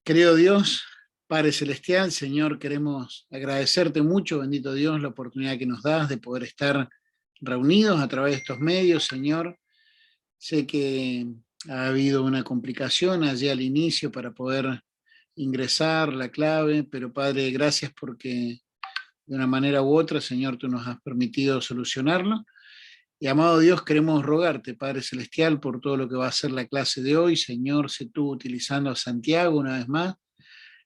Querido Dios, Padre Celestial, Señor, queremos agradecerte mucho, bendito Dios, la oportunidad que nos das de poder estar reunidos a través de estos medios, Señor. Sé que ha habido una complicación allí al inicio para poder ingresar la clave, pero Padre, gracias porque de una manera u otra, Señor, tú nos has permitido solucionarlo. Y amado Dios, queremos rogarte, Padre Celestial, por todo lo que va a ser la clase de hoy. Señor, sé tú utilizando a Santiago una vez más.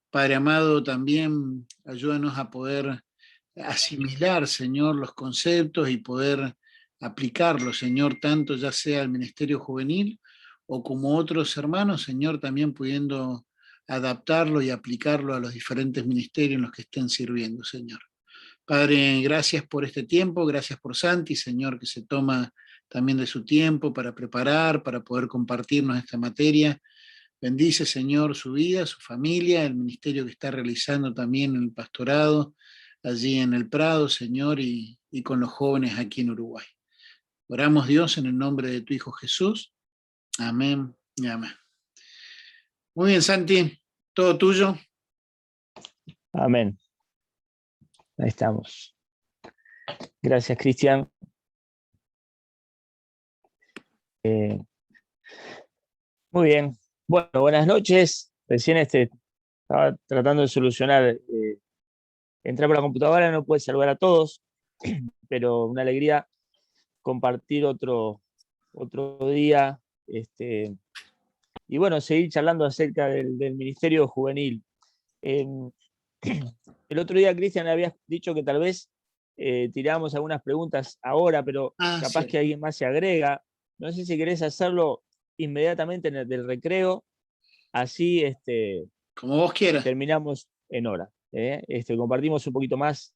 Padre amado, también ayúdanos a poder asimilar, Señor, los conceptos y poder aplicarlos, Señor, tanto ya sea al ministerio juvenil o como otros hermanos, Señor, también pudiendo adaptarlo y aplicarlo a los diferentes ministerios en los que estén sirviendo, Señor. Padre, gracias por este tiempo, gracias por Santi, Señor, que se toma también de su tiempo para preparar, para poder compartirnos esta materia. Bendice, Señor, su vida, su familia, el ministerio que está realizando también en el pastorado, allí en el Prado, Señor, y con los jóvenes aquí en Uruguay. Oramos, Dios, en el nombre de tu Hijo Jesús. Amén y amén. Muy bien, Santi, todo tuyo. Amén. Ahí estamos. Gracias, Cristian. Muy bien. Bueno, buenas noches. Recién estaba tratando de solucionar. Entrar por la computadora, no puede saludar a todos, pero una alegría compartir otro día. Y bueno, seguir charlando acerca del Ministerio Juvenil. El otro día, Cristian, habías dicho que tal vez tiramos algunas preguntas ahora, pero capaz que alguien más se agrega. No sé si querés hacerlo inmediatamente del recreo, así como vos quieras. Terminamos en hora. Compartimos un poquito más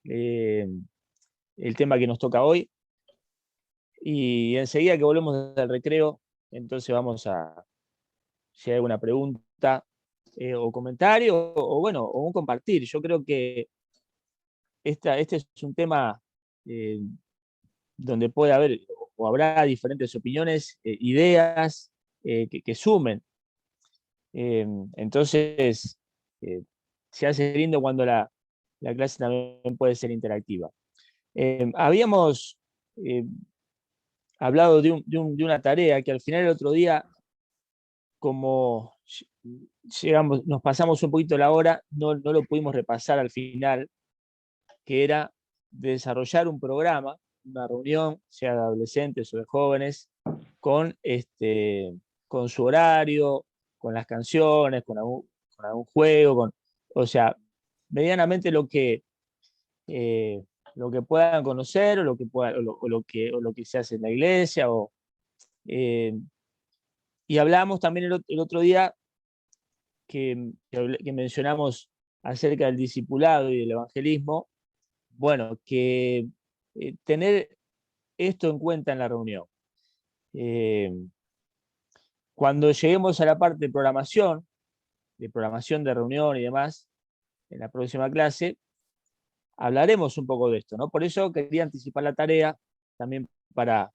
el tema que nos toca hoy. Y enseguida que volvemos del recreo, entonces vamos a, si hay alguna pregunta o comentario, bueno, o un compartir. Yo creo que este es un tema donde puede haber o habrá diferentes opiniones, ideas que sumen. Entonces, se hace lindo cuando la clase también puede ser interactiva. Habíamos hablado de una tarea que al final el otro día, como nos pasamos un poquito la hora, no lo pudimos repasar al final, que era desarrollar un programa, una reunión, sea de adolescentes o de jóvenes, con su horario, con las canciones, con algún juego, o sea, medianamente lo que puedan conocer, o lo que se hace en la iglesia. Y hablamos también el otro día que mencionamos acerca del discipulado y del evangelismo. Bueno, que tener esto en cuenta en la reunión. Cuando lleguemos a la parte de programación de reunión y demás, en la próxima clase, hablaremos un poco de esto, ¿no? Por eso quería anticipar la tarea también para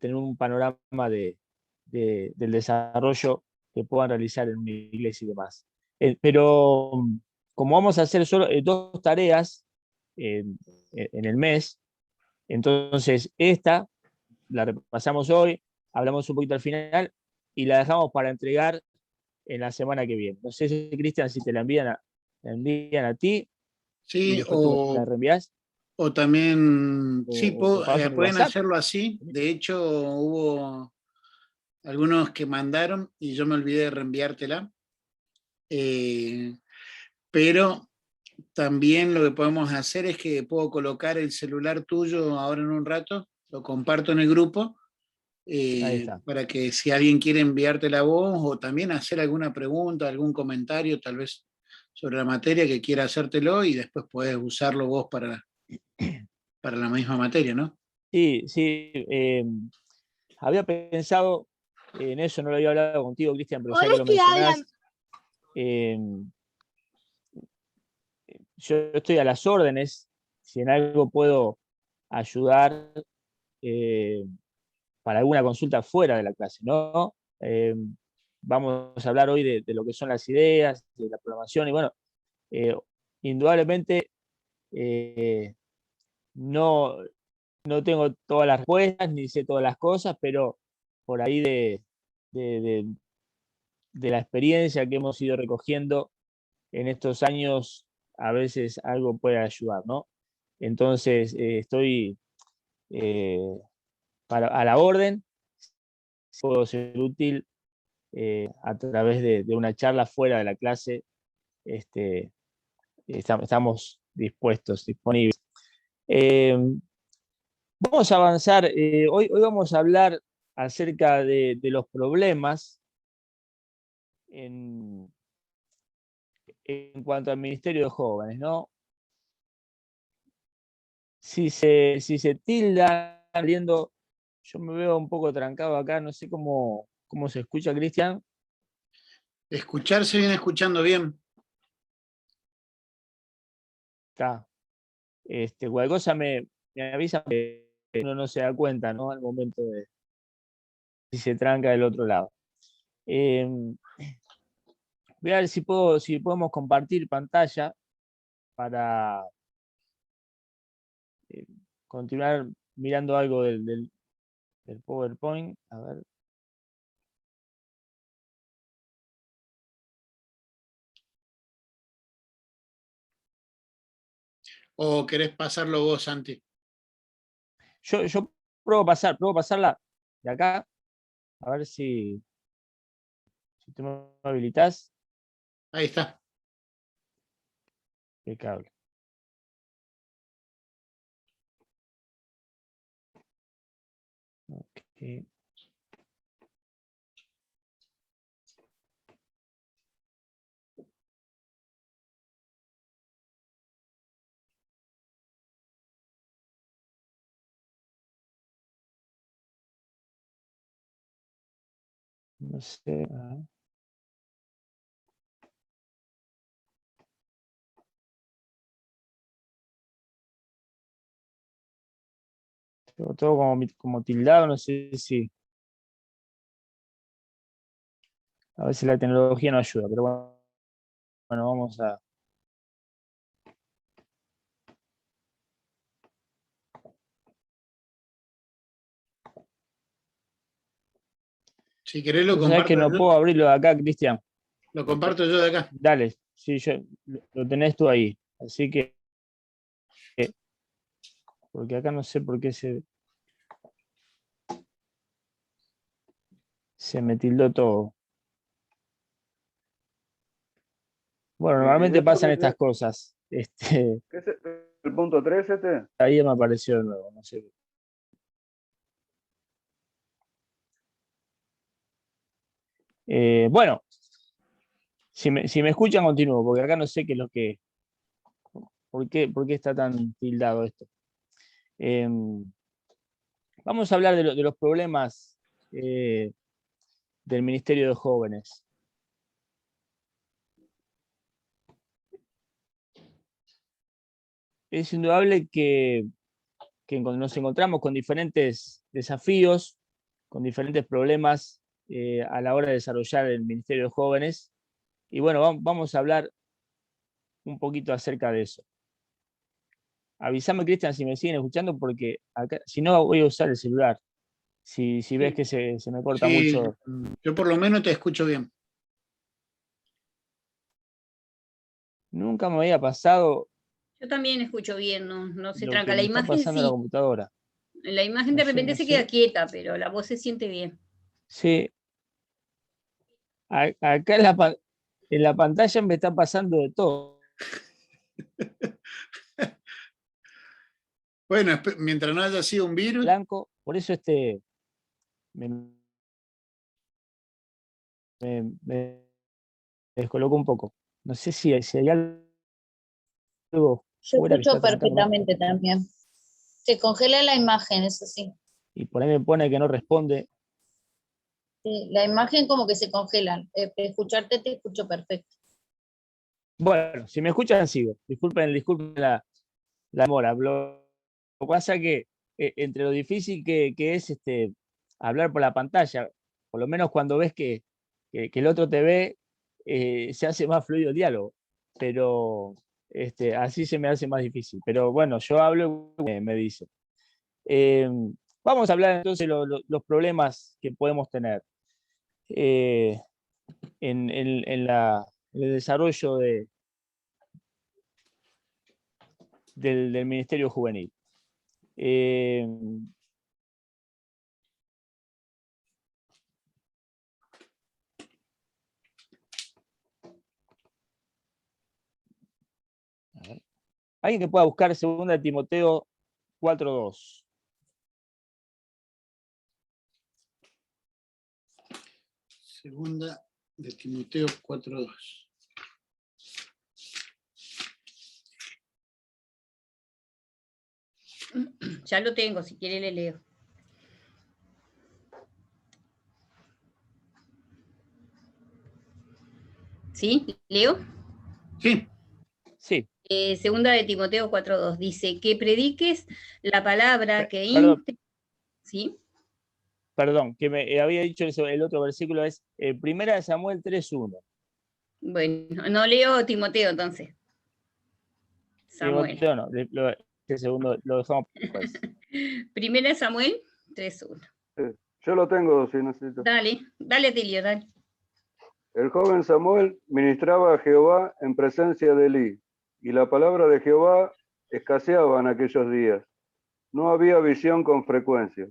tener un panorama del desarrollo que puedan realizar en una iglesia y demás. Pero como vamos a hacer solo 2 tareas en el mes, entonces esta la repasamos hoy, hablamos un poquito al final y la dejamos para entregar en la semana que viene. No sé, Cristian, si te la envían a ti y Sí, después tú me la reenvías. O también, sí, O paso en el pueden WhatsApp. hacerlo así. De hecho, hubo algunos que mandaron y yo me olvidé de reenviártela. Pero también lo que podemos hacer es que puedo colocar el celular tuyo ahora en un rato, lo comparto en el grupo, Ahí está. para que si alguien quiere enviarte la voz o también hacer alguna pregunta, algún comentario, tal vez sobre la materia que quiera hacértelo y después puedes usarlo vos para la misma materia, ¿no? Sí, sí. Había pensado en eso, no lo había hablado contigo, Cristian, pero ya que lo mencionás, yo estoy a las órdenes. Si en algo puedo ayudar para alguna consulta fuera de la clase, ¿no? vamos a hablar hoy de lo que son las ideas, de la programación, y bueno, indudablemente no, no tengo todas las respuestas, ni sé todas las cosas, pero por ahí de, de- de la experiencia que hemos ido recogiendo en estos años, a veces algo puede ayudar, ¿no? Entonces, estoy eh, a la orden, puedo ser útil a través de una charla fuera de la clase, este, estamos dispuestos, disponibles. Eh, Vamos a avanzar, hoy vamos a hablar acerca de los problemas en, en cuanto al Ministerio de Jóvenes, ¿no? Si se tilda viendo, yo me veo un poco trancado acá, no sé cómo se escucha, Cristian. Escucharse viene escuchando bien. Acá. Cualquier cosa me avisa que uno no se da cuenta, ¿no? Al momento de si se tranca del otro lado. Eh, Voy a ver si podemos compartir pantalla para eh, continuar mirando algo del PowerPoint. A ver. ¿O querés pasarlo vos, Santi? Yo pruebo pasarla de acá, a ver si tú me habilitas. Ahí está. Impecable. Ok. No sé. A ver. Tengo todo como tildado, no sé si. A ver si la tecnología no ayuda, pero bueno, vamos a. Si querés lo Pues sabés que comparto no yo, puedo abrirlo de acá, Cristian. lo comparto yo de acá. Dale, sí, lo tenés tú ahí. Así que, porque acá no sé por qué se me tildó todo. Bueno, ¿Y normalmente esto pasan estas cosas. qué es el punto 3 este? Ahí me apareció de nuevo, no sé. Bueno, si me escuchan, continúo, porque acá no sé qué es lo que. ¿Por qué está tan tildado esto? Eh, Vamos a hablar de los problemas eh, del Ministerio de Jóvenes. Es indudable que nos encontramos con diferentes desafíos, con diferentes problemas a la hora de desarrollar el Ministerio de Jóvenes. Y bueno, vamos a hablar un poquito acerca de eso. Avísame, Cristian, si me siguen escuchando, porque acá, si no, voy a usar el celular. Si ves Sí, que se me corta sí, mucho. yo por lo menos te escucho bien. Nunca me había pasado Yo también escucho bien, no se lo tranca. que La me está imagen pasando en la sí, computadora. la imagen No de sé, repente no se queda sé. quieta, pero la voz se siente bien. Sí, acá en la pantalla me está pasando de todo. Bueno, mientras no haya sido un virus, Blanco, por eso me, me descolocó un poco. No sé si hay algo Yo fuera que escucho está trancando, ¿no? perfectamente también. Se congela la imagen, eso sí. Y por ahí me pone que no responde. Sí, la imagen como que se congela. Escucharte te escucho perfecto. Bueno, si me escuchan, sigo. Disculpen la demora. Lo que pasa es que entre lo difícil que es hablar por la pantalla, por lo menos cuando ves que que el otro te ve, se hace más fluido el diálogo, pero así se me hace más difícil. Pero bueno, yo hablo y me dice. Vamos a hablar entonces de los problemas que podemos tener en el desarrollo del Ministerio Juvenil. Alguien que pueda buscar 2 de Timoteo 4:2. Segunda de Timoteo 4:2. Ya lo tengo, si quiere le leo. ¿Sí? ¿Leo? Sí, Sí, Segunda de Timoteo 4:2 dice que prediques la palabra que perdón. ¿Sí? Perdón, que me había dicho eso, el otro versículo es 1 Samuel 3:1. Bueno, no leo Timoteo entonces. Samuel. Timoteo no, el segundo lo dejamos después. 1 Samuel 3:1. Sí, yo lo tengo si necesito. Dale, Tilio, dale. El joven Samuel ministraba a Jehová en presencia de Elí, y la palabra de Jehová escaseaba en aquellos días. No había visión con frecuencia.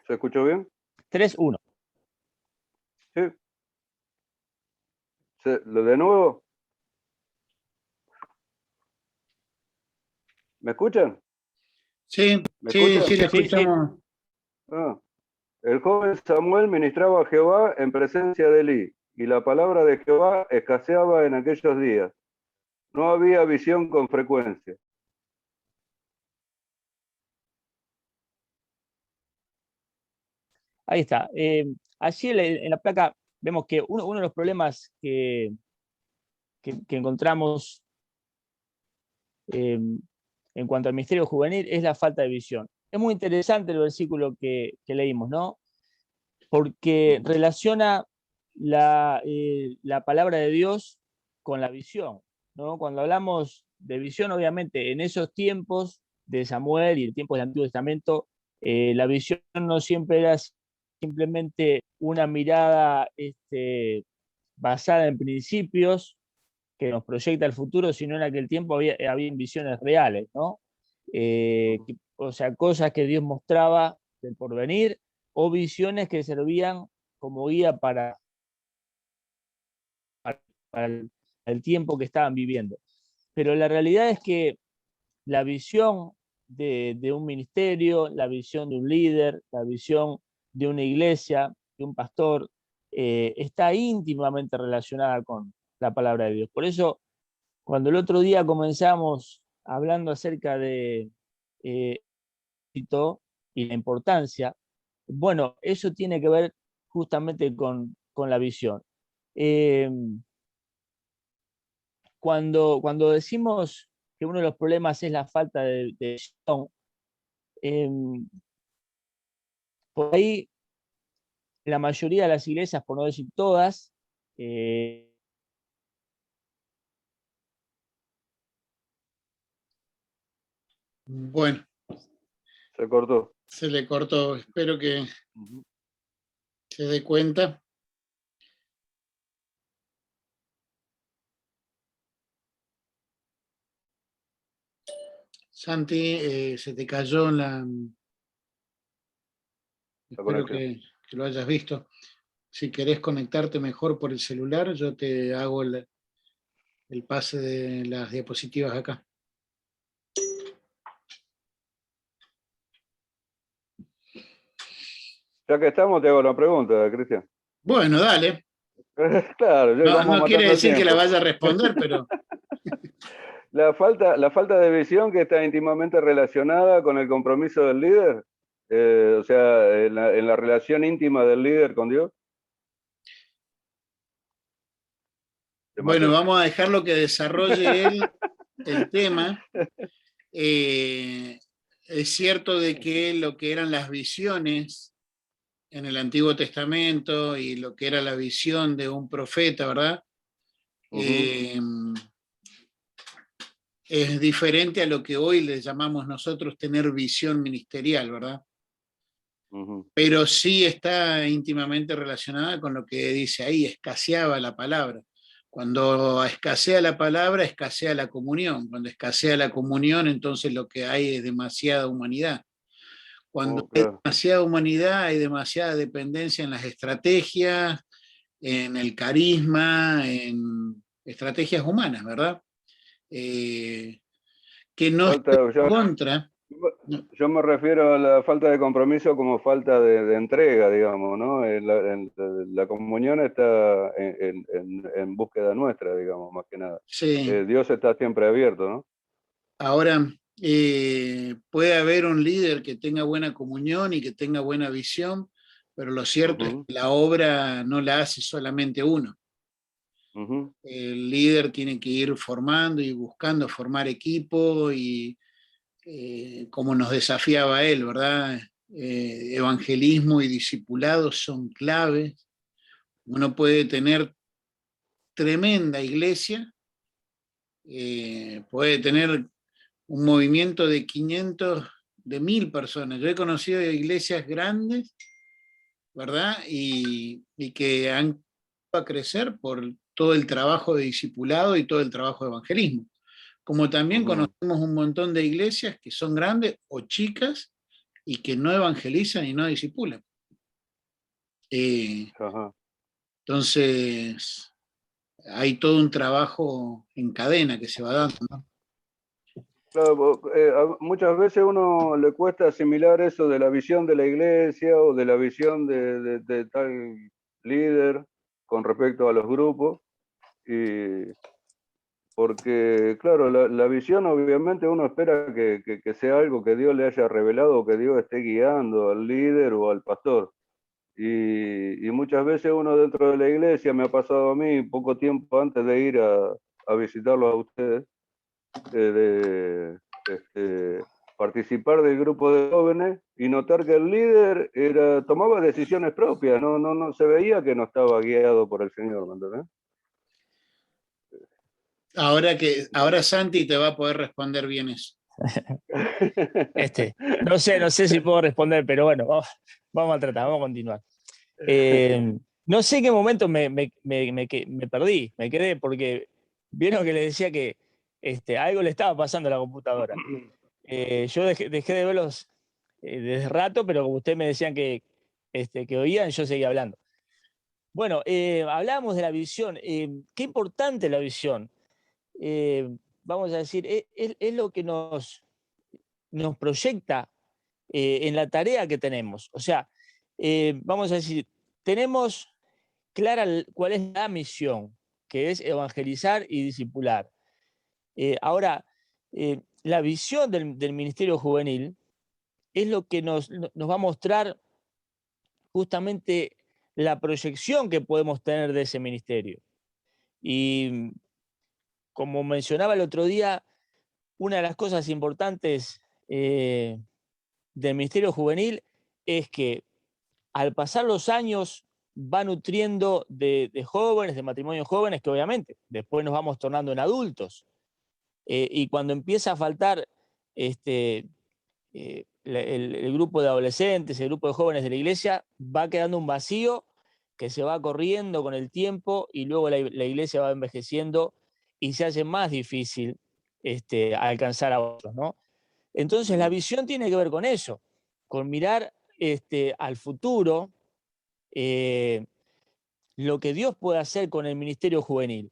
¿Se escuchó bien? 3:1. Sí. ¿Lo de nuevo? ¿Me escuchan? sí, ¿Me sí, escuchan? sí, le Sí, sí. escuchamos. Ah. El joven Samuel ministraba a Jehová en presencia de Elí, y la palabra de Jehová escaseaba en aquellos días. No había visión con frecuencia. Ahí está. Allí en la placa vemos que uno de los problemas que encontramos en cuanto al ministerio juvenil es la falta de visión. Es muy interesante el versículo que leímos, ¿no? Porque relaciona la palabra de Dios con la visión, ¿no? Cuando hablamos de visión, obviamente, en esos tiempos de Samuel y el tiempo del Antiguo Testamento, la visión no siempre era simplemente una mirada basada en principios que nos proyecta el futuro, sino en aquel tiempo había visiones reales, ¿no? O sea, cosas que Dios mostraba del porvenir o visiones que servían como guía para el tiempo que estaban viviendo. Pero la realidad es que la visión de un ministerio, la visión de un líder, la visión de una iglesia, de un pastor, está íntimamente relacionada con la palabra de Dios. Por eso, cuando el otro día comenzamos hablando acerca de éxito y la importancia, bueno, eso tiene que ver justamente con la visión. Eh, cuando decimos que uno de los problemas es la falta de visión, eh, por ahí la mayoría de las iglesias, por no decir todas, Bueno, Se cortó. se le cortó. Espero que Ujú. se dé cuenta. Santi, se te cayó La Espero conexión. que lo hayas visto. Si querés conectarte mejor por el celular, yo te hago el pase de las diapositivas acá. Ya que estamos, te hago la pregunta, Cristian. Bueno, dale. Claro, ya No, vamos no quiere matando el decir que la tiempo. vaya a responder, pero La falta de visión que está íntimamente relacionada con el compromiso del líder, o sea, en la relación íntima del líder con Dios. Te bueno, maté. vamos a dejarlo que desarrolle él el tema. Es cierto de que lo que eran las visiones en el Antiguo Testamento y lo que era la visión de un profeta, ¿verdad? Es diferente a lo que hoy le llamamos nosotros tener visión ministerial, ¿verdad? Pero sí está íntimamente relacionada con lo que dice ahí, escaseaba la palabra. Cuando escasea la palabra, escasea la comunión. Cuando escasea la comunión, entonces lo que hay es demasiada humanidad. Cuando hay demasiada humanidad, hay demasiada dependencia en las estrategias, en el carisma, en estrategias humanas, ¿verdad? Que no está en contra. Yo me refiero a la falta de compromiso como falta de entrega, digamos, ¿no? La comunión está en búsqueda nuestra, digamos, más que nada. Sí. Dios está siempre abierto, ¿no? Ahora, puede haber un líder que tenga buena comunión y que tenga buena visión, pero lo cierto es que la obra no la hace solamente uno. El líder tiene que ir formando y buscando formar equipo y como nos desafiaba él, ¿verdad? Evangelismo y discipulado son claves. Uno puede tener tremenda iglesia, puede tener un movimiento de 500, de 1000 personas. Yo he conocido iglesias grandes, ¿verdad? Y que han a crecer por todo el trabajo de discipulado y todo el trabajo de evangelismo. Como también conocemos un montón de iglesias que son grandes o chicas y que no evangelizan y no discipulan. Entonces, hay todo un trabajo en cadena que se va dando, ¿no? Claro, muchas veces uno le cuesta asimilar eso de la visión de la iglesia o de la visión de tal líder con respecto a los grupos, y porque, claro, la visión obviamente uno espera que sea algo que Dios le haya revelado o que Dios esté guiando al líder o al pastor. Y muchas veces uno dentro de la iglesia, me ha pasado a mí poco tiempo antes de ir a visitarlos a ustedes, participar del grupo de jóvenes y notar que el líder tomaba decisiones propias, no se veía que no estaba guiado por el Señor, ¿me entendés? Ahora Santi te va a poder responder bien eso. No sé si puedo responder, pero bueno, vamos a tratar, vamos a continuar. No sé en qué momento me perdí, me quedé, porque vieron que le decía que algo le estaba pasando a la computadora. Yo dejé de verlos desde rato, pero como ustedes me decían que oían, yo seguía hablando. Bueno, hablábamos de la visión. Qué importante la visión. Vamos a decir, es lo que nos proyecta en la tarea que tenemos. O sea, vamos a decir, tenemos clara cuál es la misión, que es evangelizar y discipular. Ahora, la visión del Ministerio Juvenil es lo que nos va a mostrar justamente la proyección que podemos tener de ese ministerio. Y como mencionaba el otro día, una de las cosas importantes del Ministerio Juvenil es que al pasar los años va nutriendo de jóvenes, de matrimonios jóvenes, que obviamente después nos vamos tornando en adultos. Y cuando empieza a faltar el grupo de adolescentes, el grupo de jóvenes de la iglesia, va quedando un vacío que se va corriendo con el tiempo y luego la iglesia va envejeciendo y se hace más difícil alcanzar a otros, ¿no? Entonces la visión tiene que ver con eso, con mirar al futuro, lo que Dios puede hacer con el ministerio juvenil.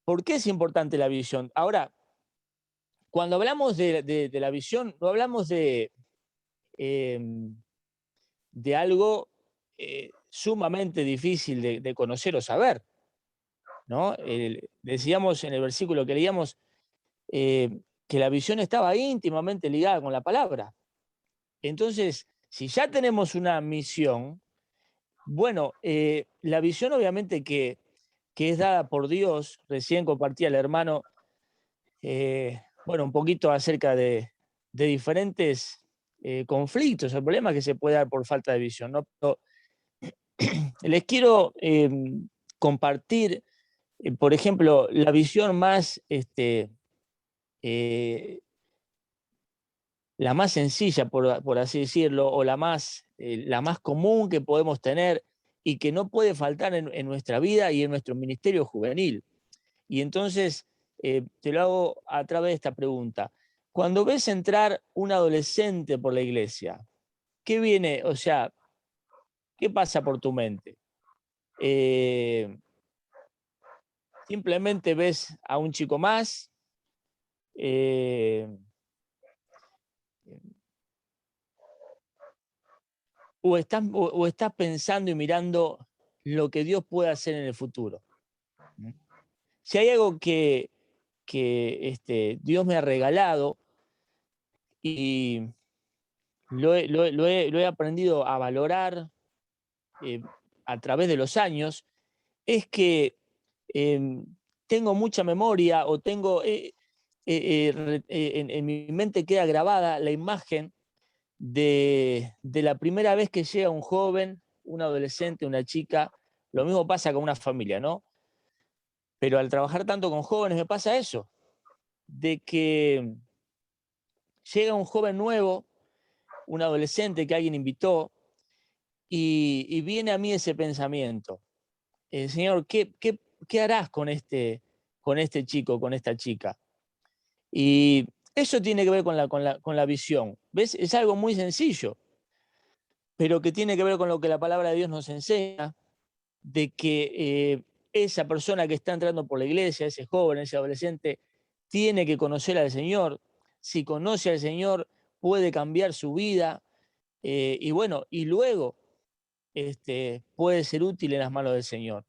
¿Por qué es importante la visión? Ahora, cuando hablamos de la visión, no hablamos de algo sumamente difícil de conocer o saber, ¿no? Decíamos en el versículo que leíamos que la visión estaba íntimamente ligada con la palabra. Entonces, si ya tenemos una misión, bueno, la visión obviamente que es dada por Dios, recién compartía el hermano bueno, un poquito acerca de diferentes conflictos o problemas que se puede dar por falta de visión, ¿no? Pero les quiero compartir, por ejemplo, la visión más, la más sencilla, por así decirlo, o la más común que podemos tener y que no puede faltar en nuestra vida y en nuestro ministerio juvenil. Y entonces te lo hago a través de esta pregunta. Cuando ves entrar un adolescente por la iglesia, ¿qué viene? O sea, ¿qué pasa por tu mente? Simplemente ves a un chico más, eh, o estás pensando y mirando lo que Dios puede hacer en el futuro. Si hay algo que Dios me ha regalado y lo he aprendido a valorar a través de los años, es que tengo mucha memoria o tengo en mi mente queda grabada la imagen de la primera vez que llega un joven, un adolescente, una chica. Lo mismo pasa con una familia, ¿no? Pero al trabajar tanto con jóvenes me pasa eso, de que llega un joven nuevo, un adolescente que alguien invitó, y viene a mí ese pensamiento. Señor, ¿qué harás con este chico, con esta chica? Y eso tiene que ver con la visión. ¿Ves? Es algo muy sencillo, pero que tiene que ver con lo que la palabra de Dios nos enseña, de que esa persona que está entrando por la iglesia, ese joven, ese adolescente, tiene que conocer al Señor. Si conoce al Señor, puede cambiar su vida. Y bueno, y luego puede ser útil en las manos del Señor.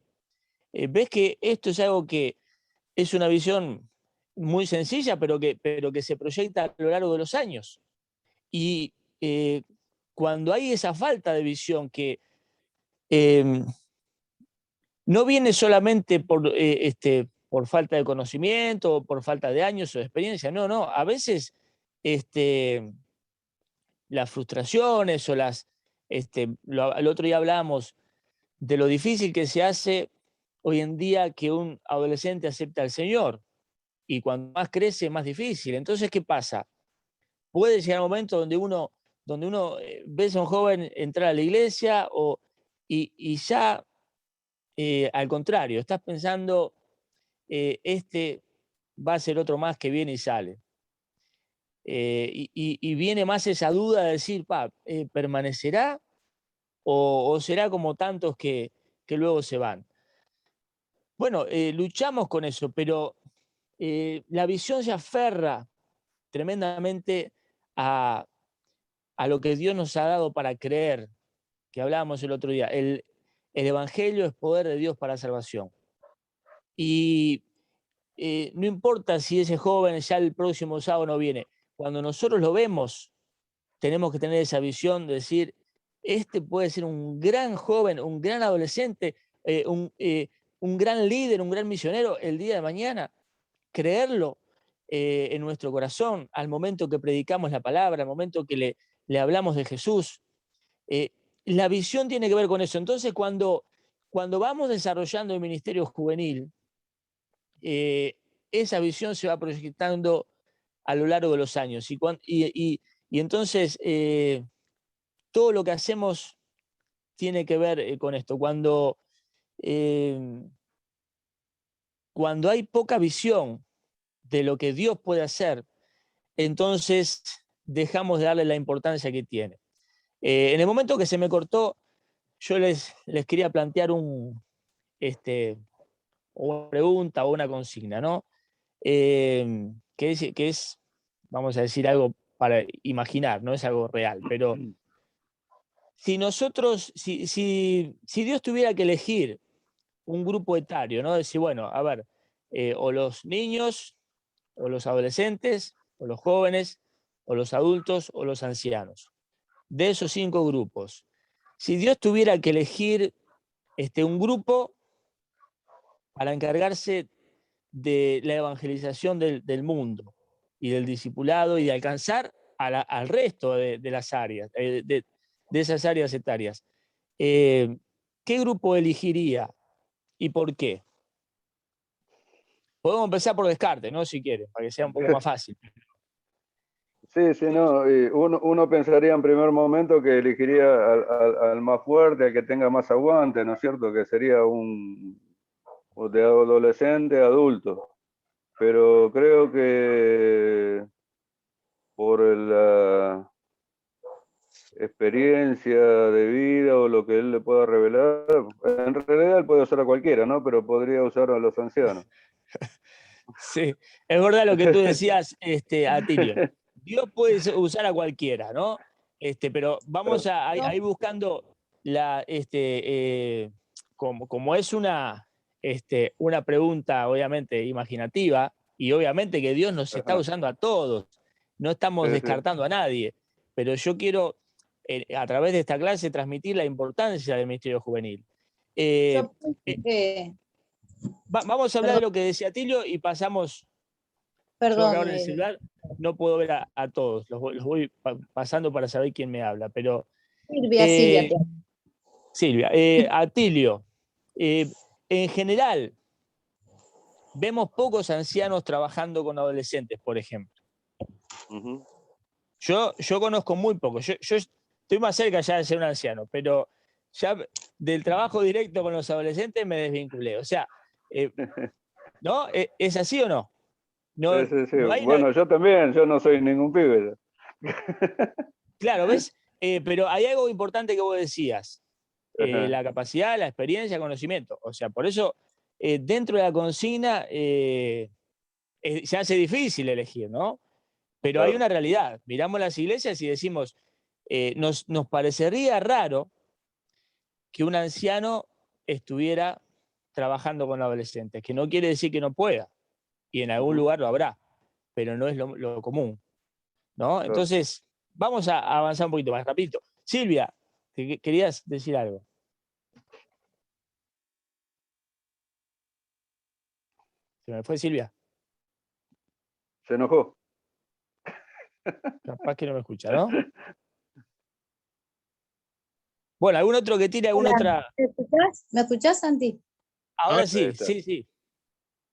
¿Ves que esto es algo que es una visión muy sencilla, pero que se proyecta a lo largo de los años? Y cuando hay esa falta de visión que no viene solamente por falta de conocimiento, o por falta de años o de experiencia, no. A veces las frustraciones o el otro día hablábamos de lo difícil que se hace hoy en día que un adolescente acepte al Señor. Y cuando más crece, más difícil. Entonces, ¿qué pasa? Puede llegar un momento donde uno ves a un joven entrar a la iglesia y ya, al contrario, estás pensando, este va a ser otro más que viene y sale. Y viene más esa duda de decir, ¿permanecerá o será como tantos que luego se van? Bueno, luchamos con eso, pero la visión se aferra tremendamente a lo que Dios nos ha dado para creer, que hablábamos el otro día. El Evangelio es poder de Dios para salvación. Y no importa si ese joven ya el próximo sábado no viene, cuando nosotros lo vemos, tenemos que tener esa visión de decir, puede ser un gran joven, un gran adolescente, un gran líder, un gran misionero el día de mañana. Creerlo en nuestro corazón al momento que predicamos la palabra, al momento que le hablamos de Jesús. La visión tiene que ver con eso. Entonces, cuando vamos desarrollando el ministerio juvenil, esa visión se va proyectando a lo largo de los años. Y entonces, todo lo que hacemos tiene que ver con esto. Cuando hay poca visión de lo que Dios puede hacer, entonces dejamos de darle la importancia que tiene. En el momento que se me cortó, yo les quería plantear una pregunta o una consigna, ¿no? Que es, vamos a decir, algo para imaginar, no es algo real, pero si Dios tuviera que elegir un grupo etario, ¿no? Decir, bueno, a ver, o los niños, o los adolescentes, o los jóvenes, o los adultos, o los ancianos. De esos 5 grupos, si Dios tuviera que elegir un grupo para encargarse de la evangelización del mundo, y del discipulado y de alcanzar al resto de las áreas, de esas áreas etarias. ¿Qué grupo elegiría y por qué? Podemos empezar por descarte, ¿no? Si quieren, para que sea un poco más fácil. Sí, sí, no. Uno pensaría en primer momento que elegiría al más fuerte, al que tenga más aguante, ¿no es cierto? Que sería un de adolescente a adulto. Pero creo que por la experiencia de vida o lo que él le pueda revelar, en realidad él puede usar a cualquiera, ¿no? Pero podría usar a los ancianos. Sí, es verdad lo que tú decías, Atilio. Dios puede usar a cualquiera, ¿no? Pero vamos a ir buscando como es una pregunta obviamente imaginativa, y obviamente que Dios nos está usando a todos, no estamos Sí, sí. descartando a nadie, pero yo quiero a través de esta clase transmitir la importancia del ministerio juvenil. Yo pienso que, Vamos a hablar de perdón, lo que decía Atilio y pasamos. Yo acá perdón, ahora en el celular no puedo ver a todos, los voy pasando para saber quién me habla, pero Silvia, Silvia. Silvia, Atilio, en general vemos pocos ancianos trabajando con adolescentes, por ejemplo. Ujú. Yo conozco muy pocos, yo estoy más cerca ya de ser un anciano, pero ya del trabajo directo con los adolescentes me desvinculé, o sea, ¿no? ¿Es así o no? No, Sí, sí, sí. no hay una. Bueno, yo también, yo no soy ningún pibe. Claro, ¿ves? Pero hay algo importante que vos decías, Ajá. la capacidad, la experiencia, el conocimiento. O sea, por eso dentro de la consigna se hace difícil elegir, ¿no? Pero hay Claro. una realidad. Miramos las iglesias y decimos, nos parecería raro que un anciano estuviera trabajando con adolescentes, que no quiere decir que no pueda, y en algún Ujú. lugar lo habrá, pero no es lo común, ¿no? Claro. Entonces, vamos a avanzar un poquito más rapidito. Silvia, querías decir algo. Se me fue Silvia. Se enojó. Capaz que no me escucha, ¿no? Bueno, ¿algún otro que tire alguna Hola, otra? ¿me escuchás? ¿Me escuchás, Santi? Ahora Ahí sí, está. sí.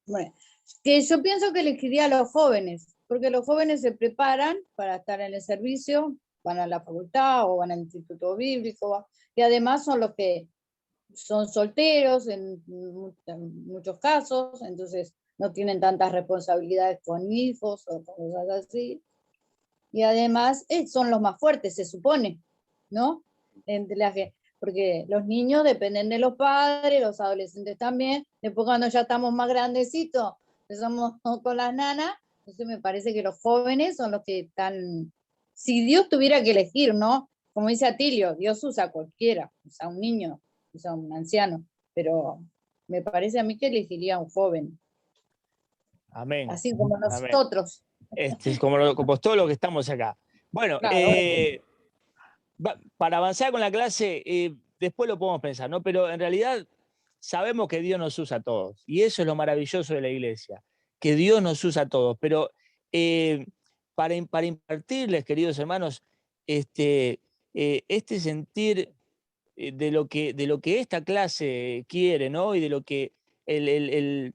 Bueno, que yo pienso que elegiría a los jóvenes, porque los jóvenes se preparan para estar en el servicio, van a la facultad o van al instituto bíblico, y además son los que son solteros en muchos casos, entonces no tienen tantas responsabilidades con hijos o cosas así. Y además son los más fuertes, se supone, ¿no? Porque los niños dependen de los padres, los adolescentes también. Después cuando ya estamos más grandecitos, empezamos con las nanas, entonces me parece que los jóvenes son los que están, si Dios tuviera que elegir, ¿no? Como dice Atilio, Dios usa a cualquiera, usa a un niño, usa a un anciano, pero me parece a mí que elegiría a un joven, Amén. así como Amén. nosotros. Como todo lo que estamos acá. Bueno, Claro, para avanzar con la clase, después lo podemos pensar, ¿no? Pero en realidad sabemos que Dios nos usa a todos. Y eso es lo maravilloso de la iglesia, que Dios nos usa a todos. Pero para impartirles, queridos hermanos, este sentir de lo que esta clase quiere, ¿no? Y de lo que eh,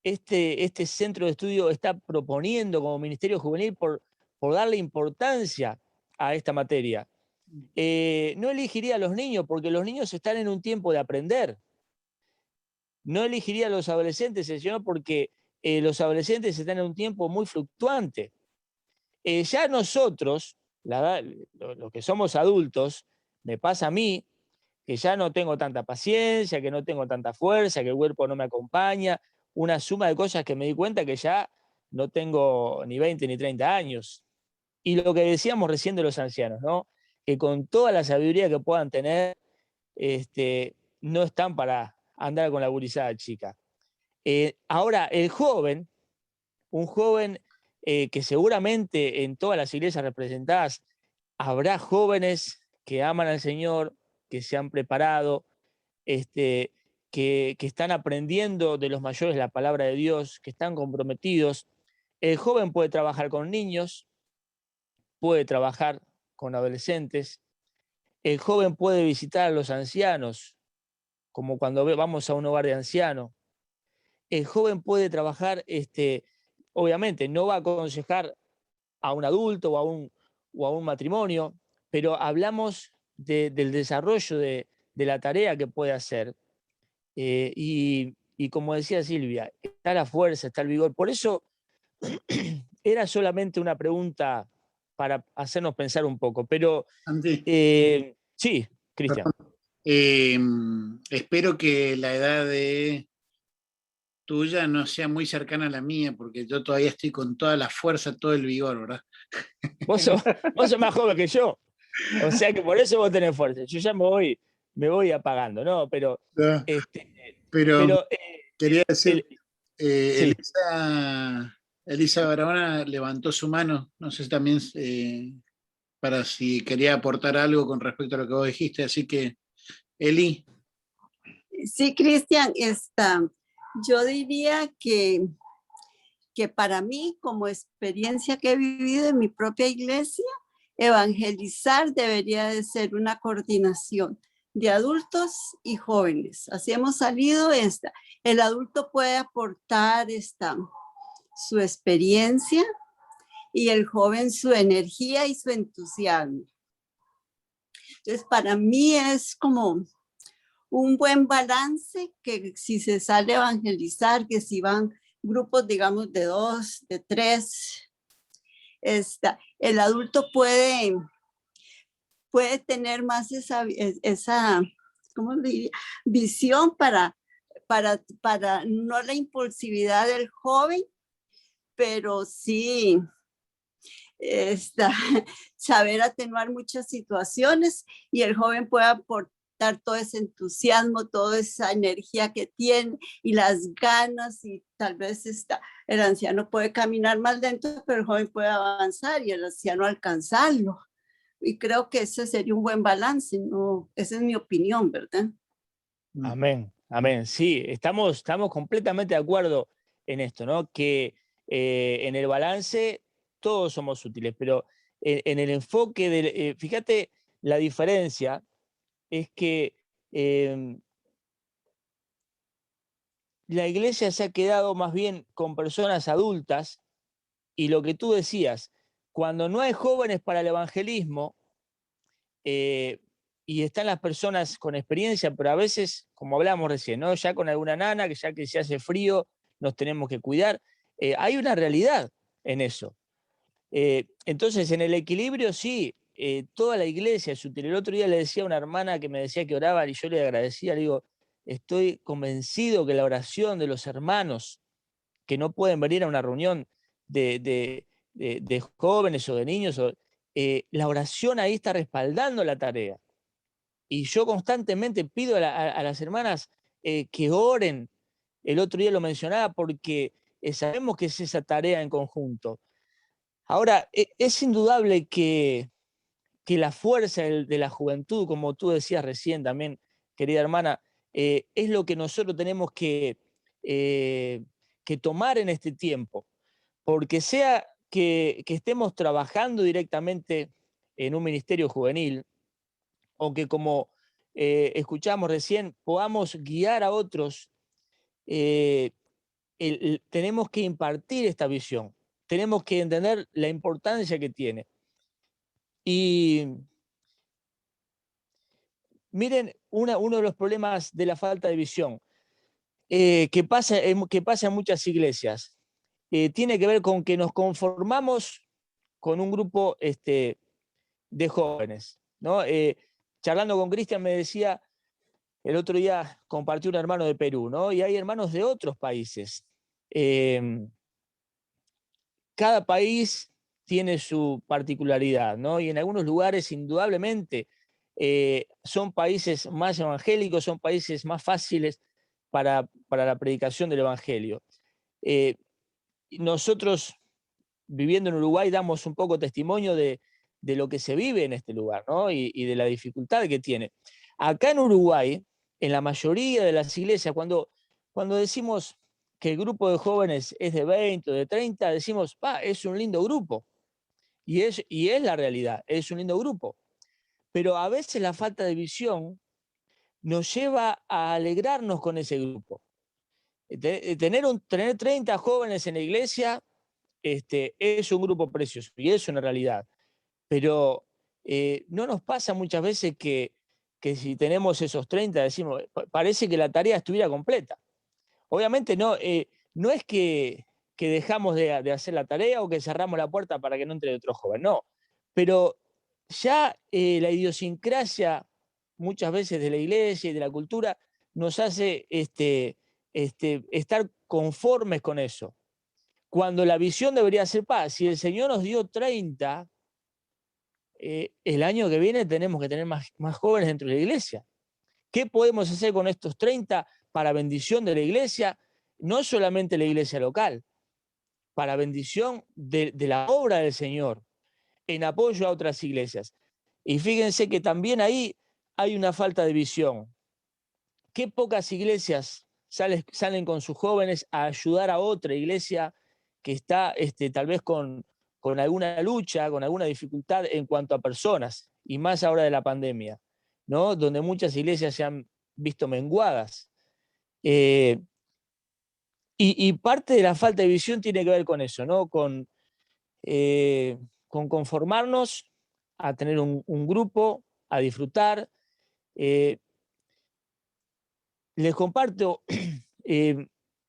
este centro de estudio está proponiendo como Ministerio Juvenil por darle importancia a esta materia. No elegiría a los niños porque los niños están en un tiempo de aprender. No elegiría a los adolescentes, Señor, porque los adolescentes están en un tiempo muy fluctuante. Ya nosotros, los que somos adultos, me pasa a mí, que ya no tengo tanta paciencia, que no tengo tanta fuerza, que el cuerpo no me acompaña, una suma de cosas que me di cuenta que ya no tengo ni 20 ni 30 años. Y lo que decíamos recién de los ancianos, ¿no? Que con toda la sabiduría que puedan tener, no están para andar con la gurizada chica. Ahora, el joven, un joven que seguramente en todas las iglesias representadas habrá jóvenes que aman al Señor, que se han preparado, que están aprendiendo de los mayores la palabra de Dios, que están comprometidos. El joven puede trabajar con niños, puede trabajar con adolescentes, el joven puede visitar a los ancianos, como cuando vamos a un hogar de ancianos. El joven puede trabajar, obviamente, no va a aconsejar a un adulto o a un matrimonio, pero hablamos del desarrollo de la tarea que puede hacer. Y como decía Silvia, está la fuerza, está el vigor. Por eso era solamente una pregunta para hacernos pensar un poco. Pero Santi, sí, Cristian. espero que la edad de tuya no sea muy cercana a la mía, porque yo todavía estoy con toda la fuerza, todo el vigor, ¿verdad? Vos sos más joven que yo. O sea que por eso vos tenés fuerza. Yo ya me voy apagando, ¿no? Pero, No, este, pero pero quería decir, sí. Elisa Barahona levantó su mano, no sé si también para si quería aportar algo con respecto a lo que vos dijiste, así que, Eli. Sí, Cristian, yo diría que para mí, como experiencia que he vivido en mi propia iglesia, evangelizar debería de ser una coordinación de adultos y jóvenes. Así hemos salido. El adulto puede aportar su experiencia y el joven su energía y su entusiasmo. Entonces, para mí es como un buen balance, que si se sale a evangelizar, que si van grupos, digamos, de 2, de 3, el adulto puede tener más esa ¿cómo le diría? Visión para no la impulsividad del joven, pero sí saber atenuar muchas situaciones, y el joven puede aportar todo ese entusiasmo, toda esa energía que tiene y las ganas, y tal vez el anciano puede caminar más lento, pero el joven puede avanzar y el anciano alcanzarlo. Y creo que ese sería un buen balance, ¿no? Esa es mi opinión, ¿verdad? Amén, amén. Sí, estamos completamente de acuerdo en esto, ¿no? Que en el balance todos somos útiles, pero en el enfoque fíjate, la diferencia es que la iglesia se ha quedado más bien con personas adultas, y lo que tú decías, cuando no hay jóvenes para el evangelismo, y están las personas con experiencia, pero a veces, como hablamos recién, ¿no? Ya con alguna nana, que ya que se hace frío, nos tenemos que cuidar. Hay una realidad en eso. Entonces, en el equilibrio, sí, toda la iglesia es útil. El otro día le decía a una hermana que me decía que oraba y yo le agradecía, le digo, estoy convencido que la oración de los hermanos que no pueden venir a una reunión de jóvenes o de niños, la oración ahí está respaldando la tarea. Y yo constantemente pido a las hermanas que oren. El otro día lo mencionaba porque sabemos que es esa tarea en conjunto. Ahora, es indudable que la fuerza de la juventud, como tú decías recién también, querida hermana, es lo que nosotros tenemos que tomar en este tiempo. Porque sea que estemos trabajando directamente en un ministerio juvenil, o que como escuchamos recién, podamos guiar a otros, tenemos que impartir esta visión, tenemos que entender la importancia que tiene. Y miren, uno de los problemas de la falta de visión que pasa en muchas iglesias tiene que ver con que nos conformamos con un grupo de jóvenes, ¿no? Charlando con Cristian me decía, el otro día compartió un hermano de Perú, ¿no? Y hay hermanos de otros países. Cada país tiene su particularidad, ¿no? Y en algunos lugares, indudablemente, son países más evangélicos, son países más fáciles para la predicación del evangelio. Nosotros, viviendo en Uruguay, damos un poco testimonio de lo que se vive en este lugar, ¿no? Y de la dificultad que tiene. Acá en Uruguay, en la mayoría de las iglesias, cuando decimos que el grupo de jóvenes es de 20 o de 30, decimos, es un lindo grupo. Y es la realidad, es un lindo grupo. Pero a veces la falta de visión nos lleva a alegrarnos con ese grupo. Tener 30 jóvenes en la iglesia es un grupo precioso y es una realidad. Pero no nos pasa muchas veces que si tenemos esos 30, decimos, parece que la tarea estuviera completa. Obviamente no es que dejamos de hacer la tarea o que cerramos la puerta para que no entre otro joven, no. Pero ya la idiosincrasia muchas veces de la iglesia y de la cultura nos hace estar conformes con eso. Cuando la visión debería ser paz. Si el Señor nos dio 30, el año que viene tenemos que tener más jóvenes dentro de la iglesia. ¿Qué podemos hacer con estos 30 para bendición de la iglesia? No solamente la iglesia local, para bendición de la obra del Señor, en apoyo a otras iglesias. Y fíjense que también ahí hay una falta de visión. Qué pocas iglesias salen con sus jóvenes a ayudar a otra iglesia que está tal vez con alguna lucha, con alguna dificultad en cuanto a personas, y más ahora de la pandemia, ¿no? Donde muchas iglesias se han visto menguadas. Y parte de la falta de visión tiene que ver con eso, ¿no? Con conformarnos a tener un grupo, a disfrutar. Les comparto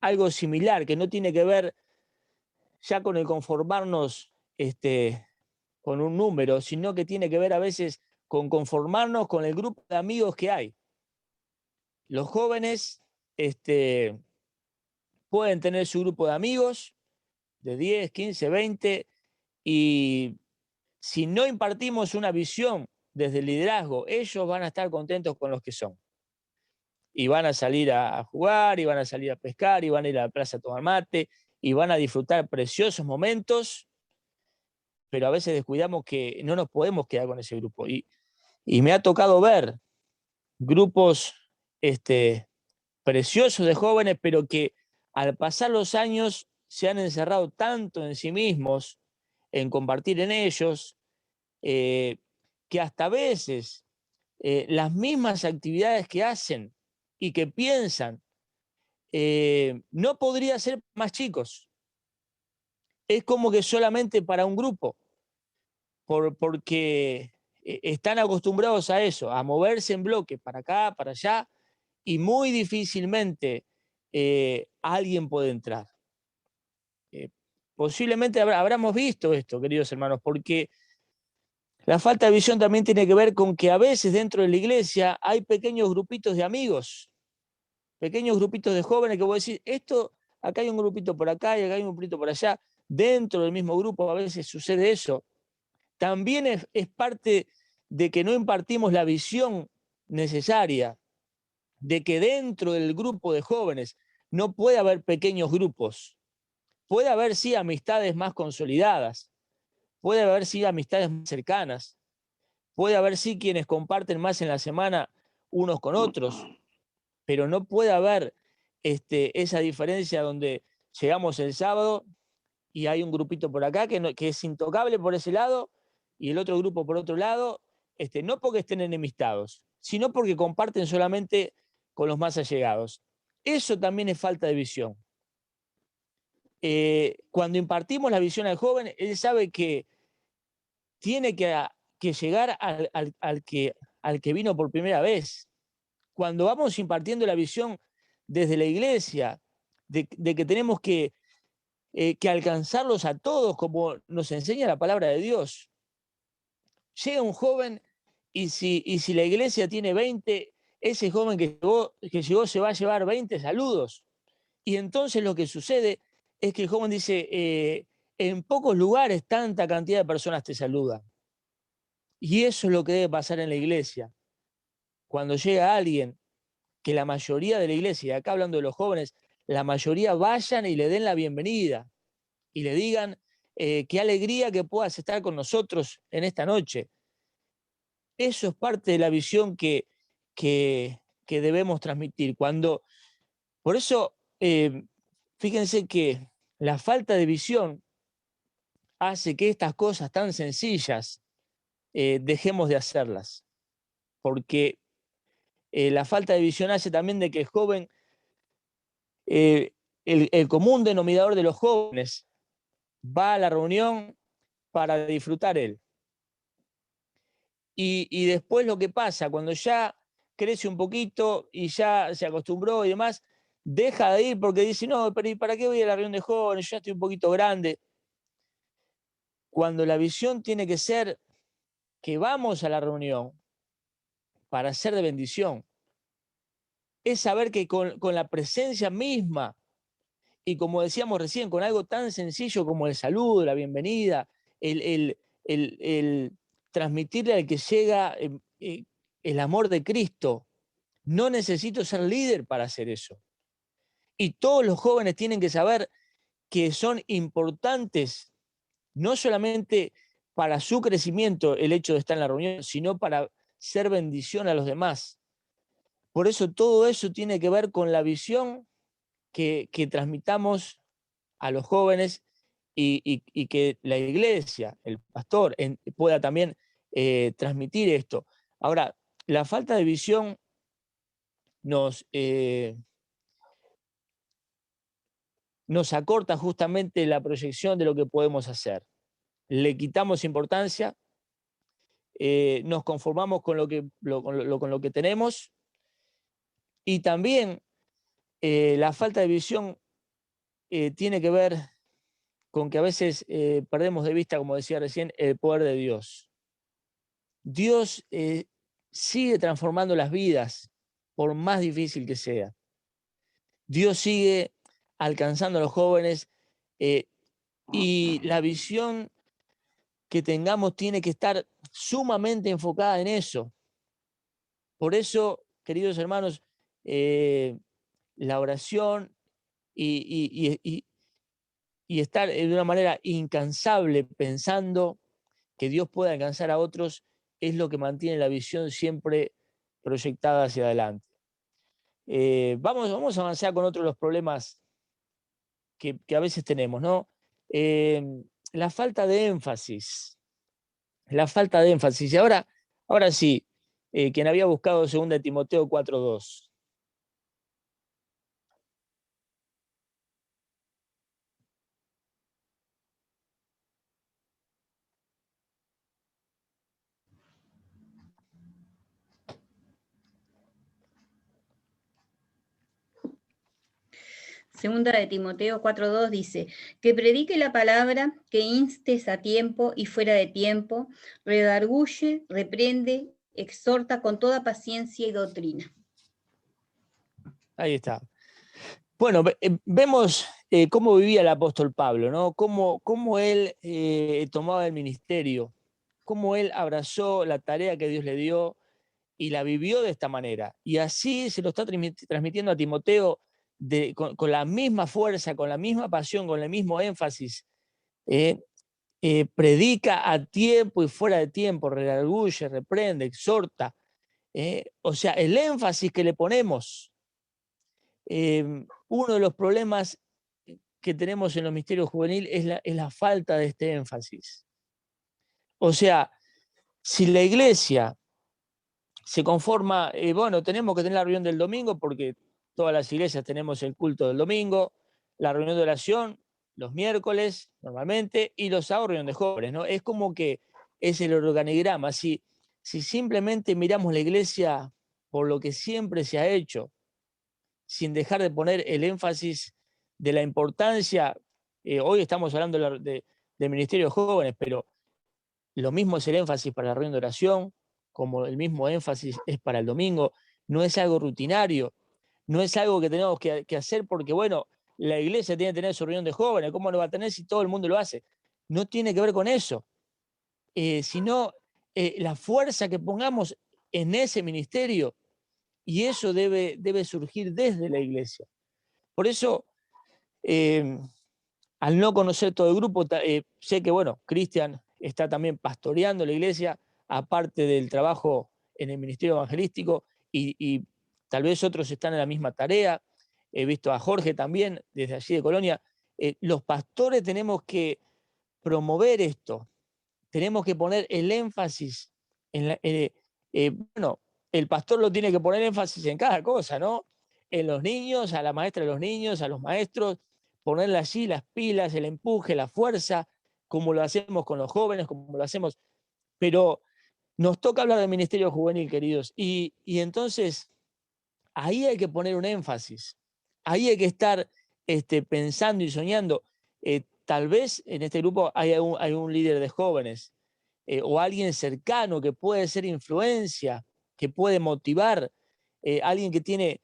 algo similar, que no tiene que ver ya con el conformarnos con un número, sino que tiene que ver a veces con conformarnos con el grupo de amigos que hay. Los jóvenes pueden tener su grupo de amigos de 10, 15, 20, y si no impartimos una visión desde el liderazgo, ellos van a estar contentos con los que son. Y van a salir a jugar, y van a salir a pescar, y van a ir a la plaza a tomar mate, y van a disfrutar preciosos momentos, pero a veces descuidamos que no nos podemos quedar con ese grupo. Y me ha tocado ver grupos preciosos de jóvenes, pero que al pasar los años se han encerrado tanto en sí mismos, en compartir en ellos, que hasta a veces las mismas actividades que hacen y que piensan no podría ser más chicos. Es como que solamente para un grupo, porque están acostumbrados a eso, a moverse en bloque para acá, para allá, y muy difícilmente alguien puede entrar. Posiblemente habramos visto esto, queridos hermanos, porque la falta de visión también tiene que ver con que a veces dentro de la iglesia hay pequeños grupitos de amigos, pequeños grupitos de jóvenes que voy a decir, acá hay un grupito por acá y acá hay un grupito por allá. Dentro del mismo grupo a veces sucede eso. También es parte de que no impartimos la visión necesaria, de que dentro del grupo de jóvenes no puede haber pequeños grupos. Puede haber, sí, amistades más consolidadas, puede haber, sí, amistades más cercanas, puede haber, sí, quienes comparten más en la semana unos con otros, pero no puede haber esa diferencia donde llegamos el sábado y hay un grupito por acá que es intocable por ese lado y el otro grupo por otro lado, no porque estén enemistados, sino porque comparten solamente con los más allegados. Eso también es falta de visión. Cuando impartimos la visión al joven, él sabe que tiene que llegar al que vino por primera vez. Cuando vamos impartiendo la visión desde la iglesia, de que tenemos que alcanzarlos a todos, como nos enseña la palabra de Dios. Llega un joven y si la iglesia tiene 20, ese joven que llegó se va a llevar 20 saludos. Y entonces lo que sucede es que el joven dice, en pocos lugares tanta cantidad de personas te saludan. Y eso es lo que debe pasar en la iglesia. Cuando llega alguien, que la mayoría de la iglesia, y acá hablando de los jóvenes, la mayoría vayan y le den la bienvenida y le digan qué alegría que puedas estar con nosotros en esta noche. Eso es parte de la visión que debemos transmitir. Por eso, fíjense que la falta de visión hace que estas cosas tan sencillas dejemos de hacerlas, porque la falta de visión hace también de que el joven, el común denominador de los jóvenes, va a la reunión para disfrutar él. Y después lo que pasa, cuando ya crece un poquito y ya se acostumbró y demás, deja de ir porque dice, no, pero ¿y para qué voy a la reunión de jóvenes? Yo ya estoy un poquito grande. Cuando la visión tiene que ser que vamos a la reunión para ser de bendición, es saber que con la presencia misma, y como decíamos recién, con algo tan sencillo como el saludo, la bienvenida, el transmitirle al que llega el amor de Cristo. No necesito ser líder para hacer eso. Y todos los jóvenes tienen que saber que son importantes, no solamente para su crecimiento el hecho de estar en la reunión, sino para ser bendición a los demás. Por eso todo eso tiene que ver con la visión que transmitamos a los jóvenes y que la iglesia, el pastor, pueda también transmitir esto. Ahora, la falta de visión nos acorta justamente la proyección de lo que podemos hacer. Le quitamos importancia, nos conformamos con lo que tenemos, y también la falta de visión tiene que ver con que a veces perdemos de vista, como decía recién, el poder de Dios. Dios sigue transformando las vidas, por más difícil que sea. Dios sigue alcanzando a los jóvenes, y la visión que tengamos tiene que estar sumamente enfocada en eso. Por eso, queridos hermanos, la oración y estar de una manera incansable pensando que Dios puede alcanzar a otros es lo que mantiene la visión siempre proyectada hacia adelante. Vamos a avanzar con otro de los problemas que a veces tenemos, ¿no? La falta de énfasis. La falta de énfasis. Y ahora sí, quien había buscado 2 Timoteo 4:2. Segunda de Timoteo 4:2 dice, que predique la palabra, que instes a tiempo y fuera de tiempo, redarguye, reprende, exhorta con toda paciencia y doctrina. Ahí está. Bueno, vemos cómo vivía el apóstol Pablo, ¿no? Cómo él tomaba el ministerio, cómo él abrazó la tarea que Dios le dio y la vivió de esta manera. Y así se lo está transmitiendo a Timoteo con la misma fuerza, con la misma pasión, con el mismo énfasis. Predica a tiempo y fuera de tiempo, redarguye, reprende, exhorta. O sea, el énfasis que le ponemos. Uno de los problemas que tenemos en los ministerios juveniles es la falta de este énfasis. O sea, si la iglesia se conforma, bueno, tenemos que tener la reunión del domingo porque todas las iglesias tenemos el culto del domingo, la reunión de oración los miércoles normalmente y los sábados reunión de jóvenes, ¿no? Es como que es el organigrama. Si simplemente miramos la iglesia por lo que siempre se ha hecho, sin dejar de poner el énfasis de la importancia, hoy estamos hablando de ministerio de jóvenes, pero lo mismo es el énfasis para la reunión de oración, como el mismo énfasis es para el domingo. No es algo rutinario, no es algo que tenemos que hacer porque, bueno, la iglesia tiene que tener su reunión de jóvenes, ¿cómo lo va a tener si todo el mundo lo hace? No tiene que ver con eso, sino la fuerza que pongamos en ese ministerio, y eso debe surgir desde la iglesia. Por eso, al no conocer todo el grupo, sé que, bueno, Cristian está también pastoreando la iglesia, aparte del trabajo en el ministerio evangelístico, y tal vez otros están en la misma tarea. he visto a Jorge también, desde allí de Colonia. Los pastores tenemos que promover esto, tenemos que poner el énfasis en bueno, el pastor lo tiene que poner énfasis en cada cosa, ¿no? En los niños, a la maestra de los niños, a los maestros, ponerle allí las pilas, el empuje, la fuerza, como lo hacemos con los jóvenes, como lo hacemos. Pero nos toca hablar del ministerio juvenil, queridos, y entonces ahí hay que poner un énfasis, ahí hay que estar pensando y soñando. Tal vez en este grupo hay un líder de jóvenes o alguien cercano que puede ser influencia, que puede motivar, alguien que tiene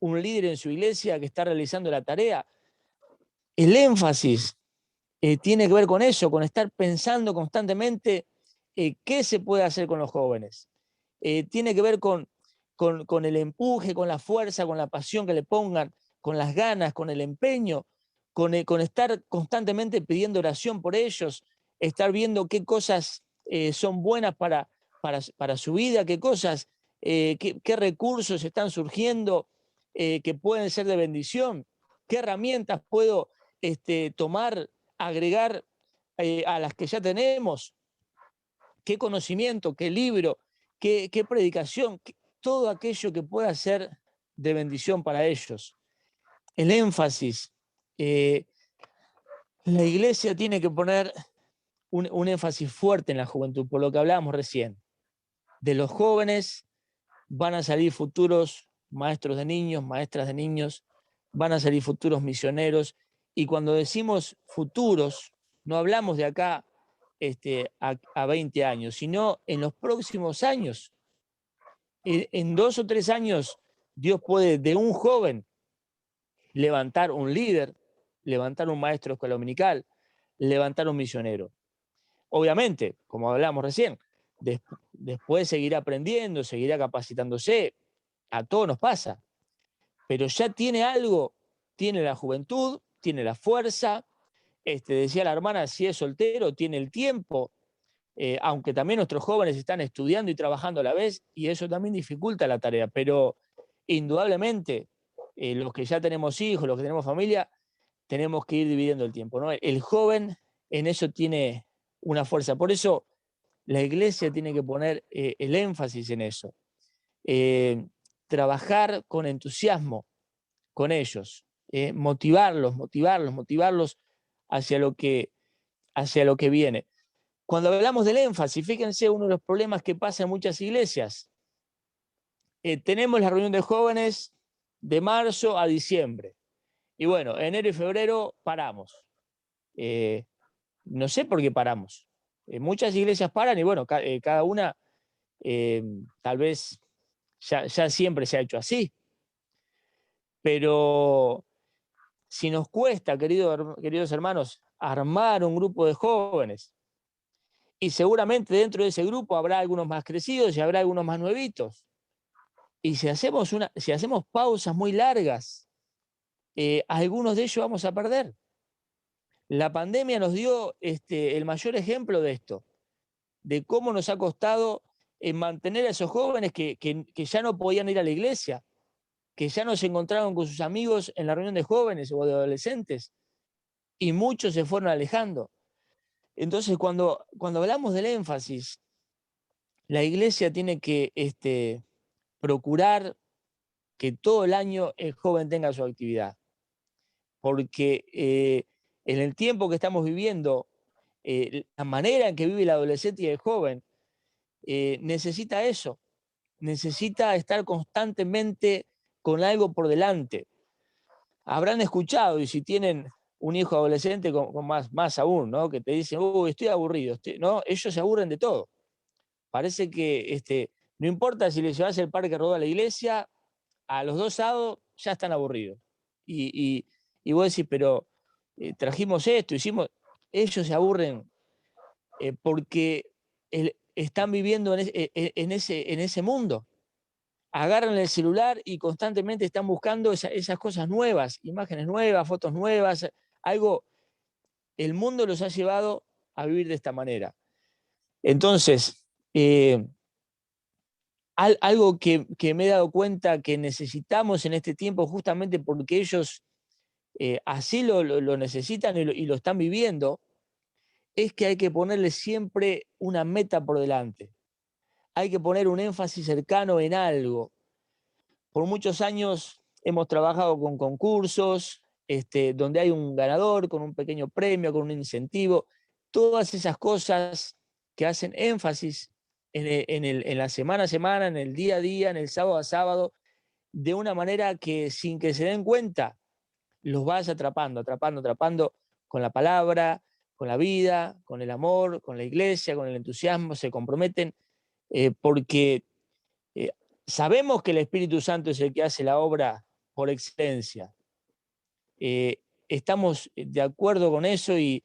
un líder en su iglesia que está realizando la tarea. El énfasis tiene que ver con eso, con estar pensando constantemente qué se puede hacer con los jóvenes. Tiene que ver con el empuje, con la fuerza, con la pasión que le pongan, con las ganas, con el empeño, con estar constantemente pidiendo oración por ellos, estar viendo qué cosas son buenas para su vida, qué cosas, qué recursos están surgiendo que pueden ser de bendición, qué herramientas puedo tomar, agregar a las que ya tenemos, qué conocimiento, qué libro, qué predicación, todo aquello que pueda ser de bendición para ellos. El énfasis. La iglesia tiene que poner un énfasis fuerte en la juventud, por lo que hablábamos recién. De los jóvenes van a salir futuros maestros de niños, maestras de niños, van a salir futuros misioneros, y cuando decimos futuros, no hablamos de acá a 20 años, sino en los próximos años. En 2 o 3 años, Dios puede de un joven levantar un líder, levantar un maestro de escuela dominical, levantar un misionero. Obviamente, como hablamos recién, después seguirá aprendiendo, seguirá capacitándose, a todos nos pasa, pero ya tiene algo, tiene la juventud, tiene la fuerza, decía la hermana, si es soltero, tiene el tiempo, aunque también nuestros jóvenes están estudiando y trabajando a la vez, y eso también dificulta la tarea, pero indudablemente los que ya tenemos hijos, los que tenemos familia, tenemos que ir dividiendo el tiempo, ¿no? El joven en eso tiene una fuerza, por eso la iglesia tiene que poner el énfasis en eso, trabajar con entusiasmo con ellos, motivarlos hacia lo que viene. Cuando hablamos del énfasis, fíjense uno de los problemas que pasa en muchas iglesias. Tenemos la reunión de jóvenes de marzo a diciembre. Y bueno, enero y febrero paramos. No sé por qué paramos. Muchas iglesias paran y bueno, cada una tal vez ya siempre se ha hecho así. Pero si nos cuesta, queridos hermanos, armar un grupo de jóvenes, y seguramente dentro de ese grupo habrá algunos más crecidos y habrá algunos más nuevitos. Y si hacemos pausas muy largas, algunos de ellos vamos a perder. La pandemia nos dio el mayor ejemplo de esto, de cómo nos ha costado mantener a esos jóvenes que ya no podían ir a la iglesia, que ya no se encontraron con sus amigos en la reunión de jóvenes o de adolescentes, y muchos se fueron alejando. Entonces, cuando hablamos del énfasis, la iglesia tiene que procurar que todo el año el joven tenga su actividad, porque en el tiempo que estamos viviendo, la manera en que vive el adolescente y el joven necesita eso, necesita estar constantemente con algo por delante. Habrán escuchado, y si tienen un hijo adolescente, con más aún, ¿no? Que te dicen, estoy aburrido, ¿no? Ellos se aburren de todo. Parece que no importa si les llevas el parque rodó a la iglesia, a los 2 sábados ya están aburridos. Y vos decís, pero trajimos esto, hicimos. Ellos se aburren porque están viviendo en ese mundo. Agarran el celular y constantemente están buscando esas cosas nuevas, imágenes nuevas, fotos nuevas, algo. El mundo los ha llevado a vivir de esta manera. Entonces, algo que me he dado cuenta que necesitamos en este tiempo, justamente porque ellos así lo necesitan y lo están viviendo, es que hay que ponerle siempre una meta por delante. Hay que poner un énfasis cercano en algo. Por muchos años hemos trabajado con concursos, donde hay un ganador, con un pequeño premio, con un incentivo, todas esas cosas que hacen énfasis en la semana a semana, en el día a día, en el sábado a sábado, de una manera que sin que se den cuenta, los vas atrapando con la palabra, con la vida, con el amor, con la iglesia, con el entusiasmo, se comprometen, porque sabemos que el Espíritu Santo es el que hace la obra por excelencia. Estamos de acuerdo con eso y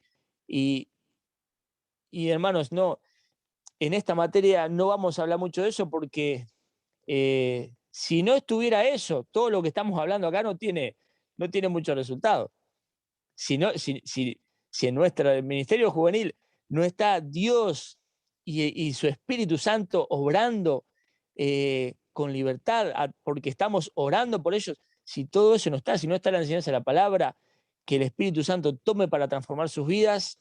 hermanos, no, en esta materia no vamos a hablar mucho de eso porque si no estuviera eso, todo lo que estamos hablando acá no tiene mucho resultado. Si en nuestro ministerio juvenil no está Dios y su Espíritu Santo obrando con libertad, porque estamos orando por ellos, si todo eso no está, si no está la enseñanza de la palabra, que el Espíritu Santo tome para transformar sus vidas,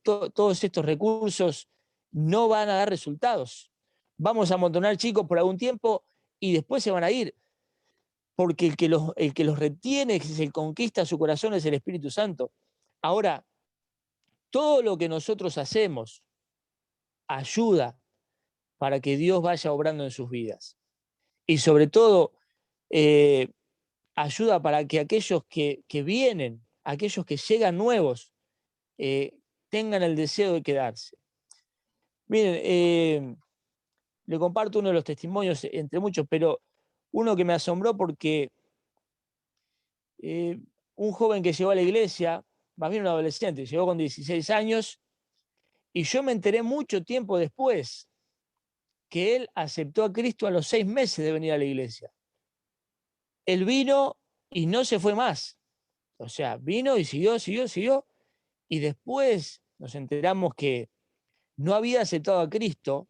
todos estos recursos no van a dar resultados. Vamos a amontonar chicos por algún tiempo y después se van a ir, porque el que los retiene, el que conquista su corazón es el Espíritu Santo. Ahora, todo lo que nosotros hacemos ayuda para que Dios vaya obrando en sus vidas. Y sobre todo, ayuda para que aquellos que vienen, aquellos que llegan nuevos, tengan el deseo de quedarse. Miren, le comparto uno de los testimonios, entre muchos, pero uno que me asombró porque un joven que llegó a la iglesia, más bien un adolescente, llegó con 16 años, y yo me enteré mucho tiempo después que él aceptó a Cristo a los 6 meses de venir a la iglesia. Él vino y no se fue más. O sea, vino y siguió, y después nos enteramos que no había aceptado a Cristo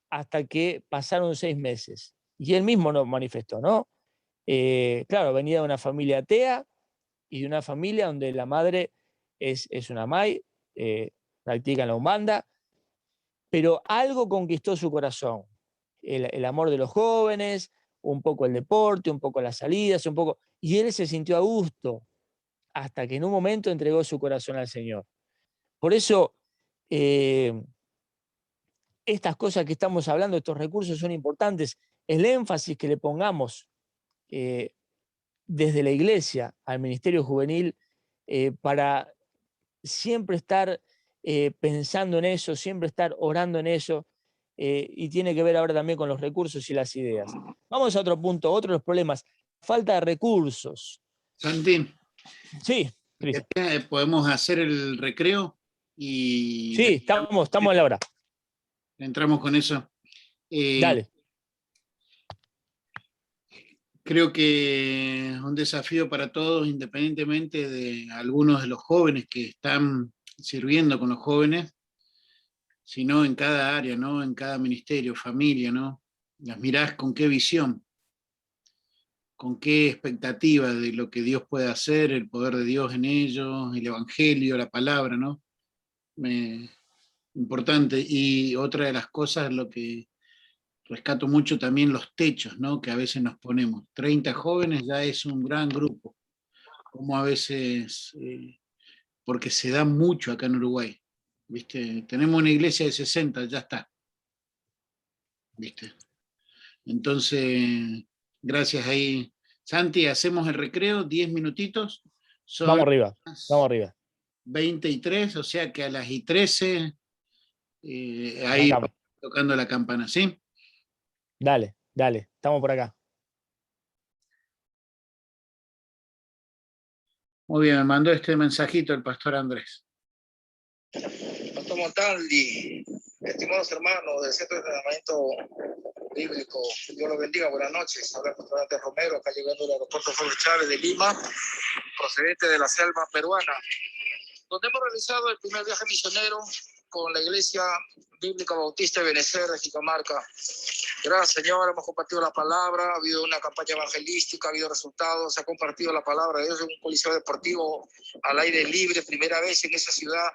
hasta que pasaron 6 meses. Y él mismo nos manifestó, ¿no? Claro, venía de una familia atea y de una familia donde la madre es una May, practica la Umbanda, pero algo conquistó su corazón. El amor de los jóvenes, un poco el deporte, un poco las salidas, y él se sintió a gusto hasta que en un momento entregó su corazón al Señor. Por eso, estas cosas que estamos hablando, estos recursos son importantes. El énfasis que le pongamos desde la iglesia al ministerio juvenil para siempre estar pensando en eso, siempre estar orando en eso, y tiene que ver ahora también con los recursos y las ideas. Vamos a otro punto, otro de los problemas, falta de recursos. Santín, Sí, Cristian. podemos hacer el recreo y Sí, estamos a la hora. entramos con eso. Dale. Creo que es un desafío para todos, independientemente de algunos de los jóvenes que están sirviendo con los jóvenes, sino en cada área, ¿no? En cada ministerio, familia, ¿no? Las mirás con qué visión, con qué expectativa de lo que Dios puede hacer, el poder de Dios en ellos, el evangelio, la palabra, ¿no? Importante. Y otra de las cosas, lo que rescato mucho también, los techos, ¿no? Que a veces nos ponemos. 30 jóvenes ya es un gran grupo, como a veces, porque se da mucho acá en Uruguay, ¿viste? Tenemos una iglesia de 60, ya está, ¿viste? Entonces, gracias ahí. Santi, hacemos el recreo, 10 minutitos. Vamos arriba. 23, o sea que a las y 13, ahí Arrancamos. tocando la campana, ¿sí? Dale, estamos por acá. Muy bien, me mandó este mensajito el pastor Andrés. Pastor Montaldi, estimados hermanos del Centro de Entrenamiento Bíblico, Dios los bendiga, buenas noches. Habla el pastor Andrés Romero, acá llegando al aeropuerto Jorge Chávez de Lima, procedente de la selva peruana, donde hemos realizado el primer viaje misionero con la Iglesia Bíblica Bautista de Benecer de Jicamarca. Gracias, Señor. Hemos compartido la palabra, ha habido una campaña evangelística, ha habido resultados, se ha compartido la palabra de Dios en un coliseo deportivo al aire libre, primera vez en esa ciudad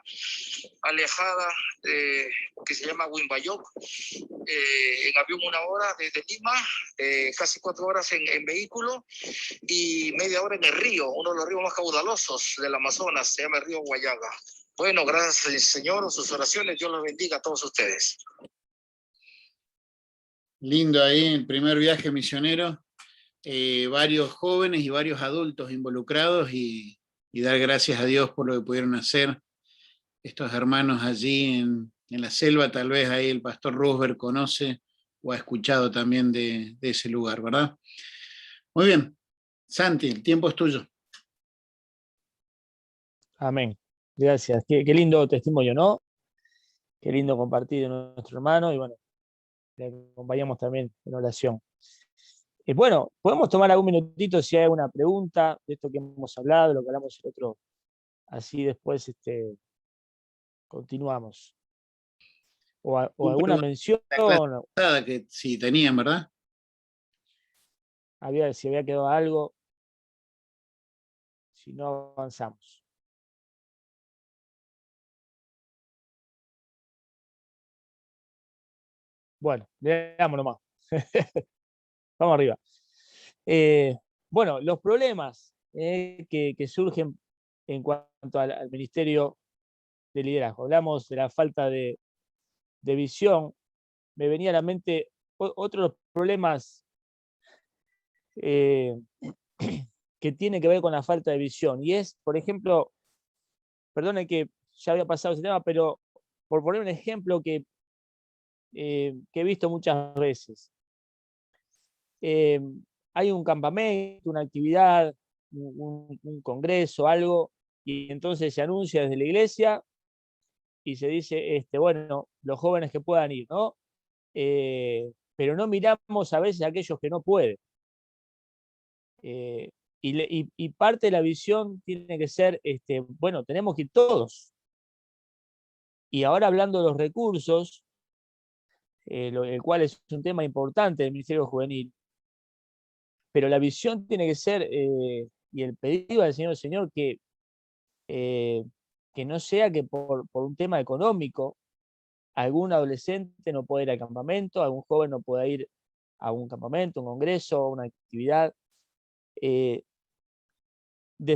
alejada que se llama Wimbayok, en avión 1 hora desde Lima, casi 4 horas en vehículo y media hora en el río, uno de los ríos más caudalosos del Amazonas, se llama el río Guayaga. Bueno, gracias, Señor, sus oraciones, Dios los bendiga a todos ustedes. Lindo ahí, el primer viaje misionero, varios jóvenes y varios adultos involucrados y dar gracias a Dios por lo que pudieron hacer estos hermanos allí en la selva. Tal vez ahí el pastor Roosberg conoce o ha escuchado también de ese lugar, ¿verdad? Muy bien, Santi, el tiempo es tuyo. Amén. Gracias. Qué lindo testimonio, ¿no? Qué lindo compartir en nuestro hermano y bueno, le acompañamos también en oración. Bueno, podemos tomar algún minutito si hay alguna pregunta de esto que hemos hablado, lo que hablamos el otro, así después continuamos. O alguna mención. Que sí, tenían, ¿verdad? Si había quedado algo. Si no, avanzamos. Bueno, veamos nomás. Vamos arriba. Bueno, los problemas que surgen en cuanto al ministerio de liderazgo. Hablamos de la falta de visión. Me venía a la mente otros problemas que tienen que ver con la falta de visión. Y es, por ejemplo, perdone que ya había pasado ese tema, pero por poner un ejemplo que he visto muchas veces. Hay un campamento, una actividad, un congreso, algo, y entonces se anuncia desde la iglesia y se dice, bueno, los jóvenes que puedan ir, ¿no? Pero no miramos a veces a aquellos que no pueden. Y parte de la visión tiene que ser, bueno, tenemos que ir todos. Y ahora hablando de los recursos, el cual es un tema importante del Ministerio Juvenil, pero la visión tiene que ser, y el pedido al Señor, que no sea que por un tema económico algún adolescente no pueda ir al campamento, algún joven no pueda ir a un campamento, un congreso, una actividad. Desde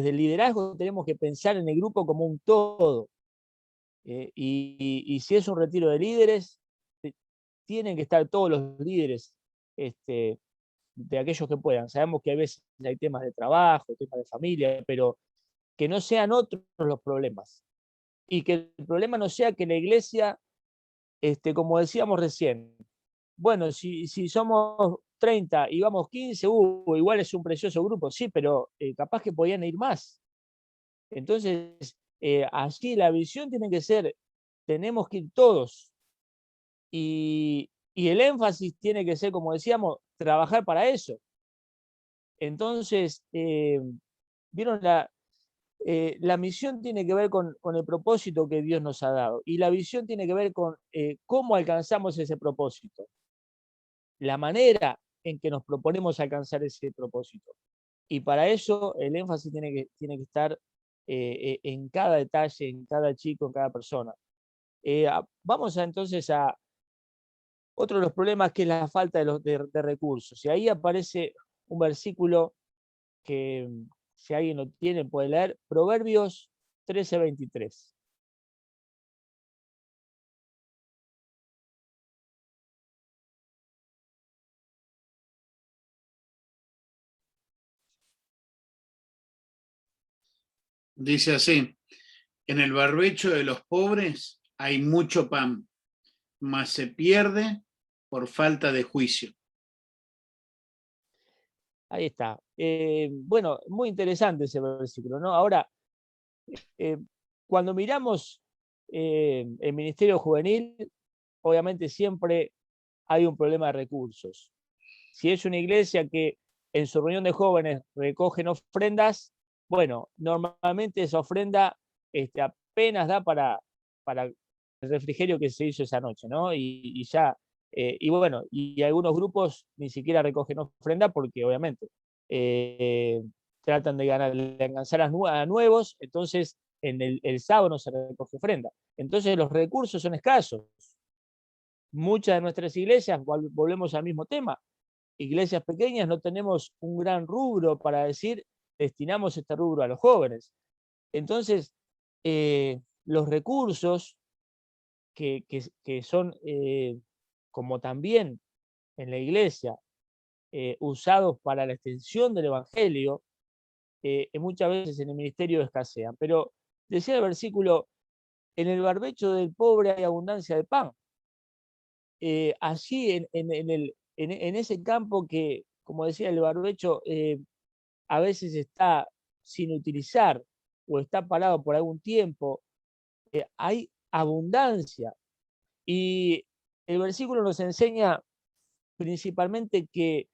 el liderazgo tenemos que pensar en el grupo como un todo. Y si es un retiro de líderes, tienen que estar todos los líderes de aquellos que puedan. Sabemos que a veces hay temas de trabajo, temas de familia, pero que no sean otros los problemas. Y que el problema no sea que la iglesia, como decíamos recién, bueno, si somos 30 y vamos 15, igual es un precioso grupo, sí, pero capaz que podían ir más. Entonces, así la visión tiene que ser, tenemos que ir todos. Y el énfasis tiene que ser, como decíamos, trabajar para eso. Entonces, vieron, la misión tiene que ver con el propósito que Dios nos ha dado. Y la visión tiene que ver con cómo alcanzamos ese propósito. La manera en que nos proponemos alcanzar ese propósito. Y para eso el énfasis tiene que estar en cada detalle, en cada chico, en cada persona. Vamos entonces a otro de los problemas, que es la falta de recursos. Y ahí aparece un versículo que, si alguien lo tiene, puede leer, Proverbios 13:23. Dice así: en el barbecho de los pobres hay mucho pan, mas se pierde por falta de juicio. Ahí está. Bueno, muy interesante ese versículo, ¿no? Ahora, cuando miramos el Ministerio Juvenil, obviamente siempre hay un problema de recursos. Si es una iglesia que en su reunión de jóvenes recogen ofrendas, bueno, normalmente esa ofrenda apenas da para el refrigerio que se hizo esa noche, ¿no? Y ya Y bueno, y algunos grupos ni siquiera recogen ofrenda porque obviamente tratan de alcanzar a nuevos, entonces el sábado no se recoge ofrenda. Entonces los recursos son escasos. Muchas de nuestras iglesias, volvemos al mismo tema, iglesias pequeñas no tenemos un gran rubro para decir, destinamos este rubro a los jóvenes. Entonces, los recursos que son, como también en la iglesia, usados para la extensión del evangelio, muchas veces en el ministerio escasean. Pero decía el versículo, en el barbecho del pobre hay abundancia de pan. Allí en ese campo que, como decía el barbecho, a veces está sin utilizar o está parado por algún tiempo, hay abundancia. Y el versículo nos enseña principalmente que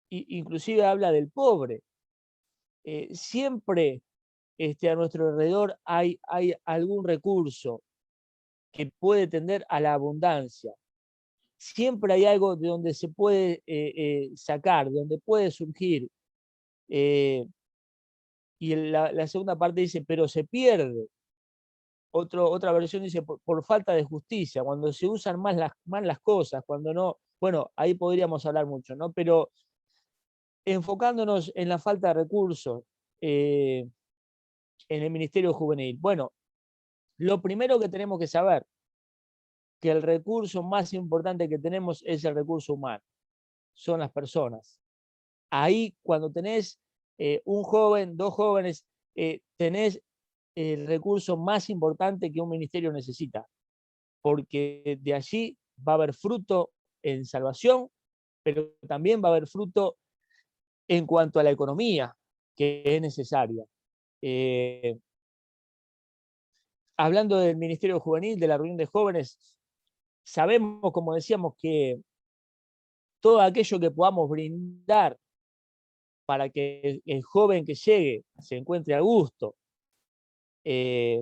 inclusive habla del pobre. Siempre a nuestro alrededor hay algún recurso que puede tender a la abundancia. Siempre hay algo de donde se puede sacar, de donde puede surgir. Y la segunda parte dice, pero se pierde. Otra versión dice, por falta de justicia, cuando se usan más las cosas, cuando no, bueno, ahí podríamos hablar mucho, ¿no? Pero enfocándonos en la falta de recursos en el Ministerio Juvenil. Bueno, lo primero que tenemos que saber, que el recurso más importante que tenemos es el recurso humano, son las personas. Ahí cuando tenés un joven, dos jóvenes, tenés el recurso más importante que un ministerio necesita, porque de allí va a haber fruto en salvación, pero también va a haber fruto en cuanto a la economía, que es necesaria. Hablando del Ministerio Juvenil, de la reunión de jóvenes, sabemos, como decíamos, que todo aquello que podamos brindar para que el joven que llegue se encuentre a gusto,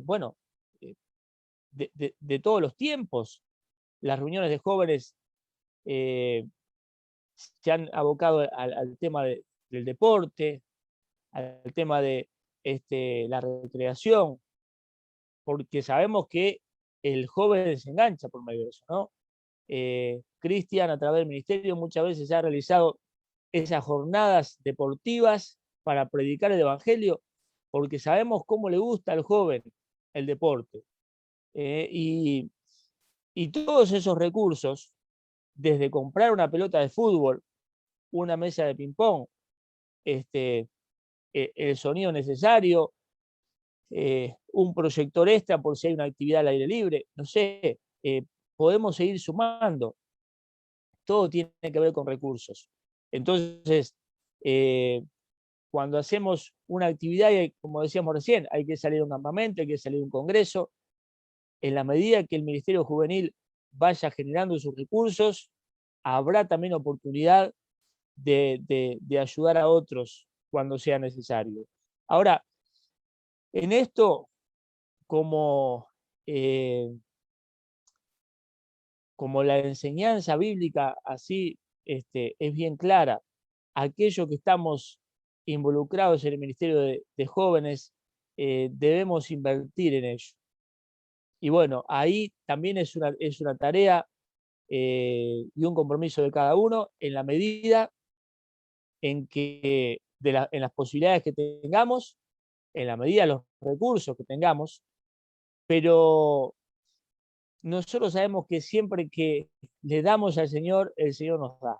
bueno, de todos los tiempos, las reuniones de jóvenes se han abocado al tema del deporte, al tema de la recreación, porque sabemos que el joven se engancha por medio de eso, ¿no? Cristian, a través del ministerio, muchas veces ha realizado esas jornadas deportivas para predicar el evangelio, porque sabemos cómo le gusta al joven el deporte. Y todos esos recursos, desde comprar una pelota de fútbol, una mesa de ping-pong, el sonido necesario, un proyector extra por si hay una actividad al aire libre, no sé, podemos seguir sumando. Todo tiene que ver con recursos. Entonces, cuando hacemos una actividad, como decíamos recién, hay que salir a un campamento, hay que salir a un congreso, en la medida que el Ministerio Juvenil vaya generando sus recursos, habrá también oportunidad de ayudar a otros cuando sea necesario. Ahora, en esto, como la enseñanza bíblica así es bien clara, aquellos que estamos involucrados en el Ministerio de Jóvenes, debemos invertir en ello. Y bueno, ahí también es una tarea y un compromiso de cada uno en la medida en que en las posibilidades que tengamos, en la medida de los recursos que tengamos, pero nosotros sabemos que siempre que le damos al Señor, el Señor nos da.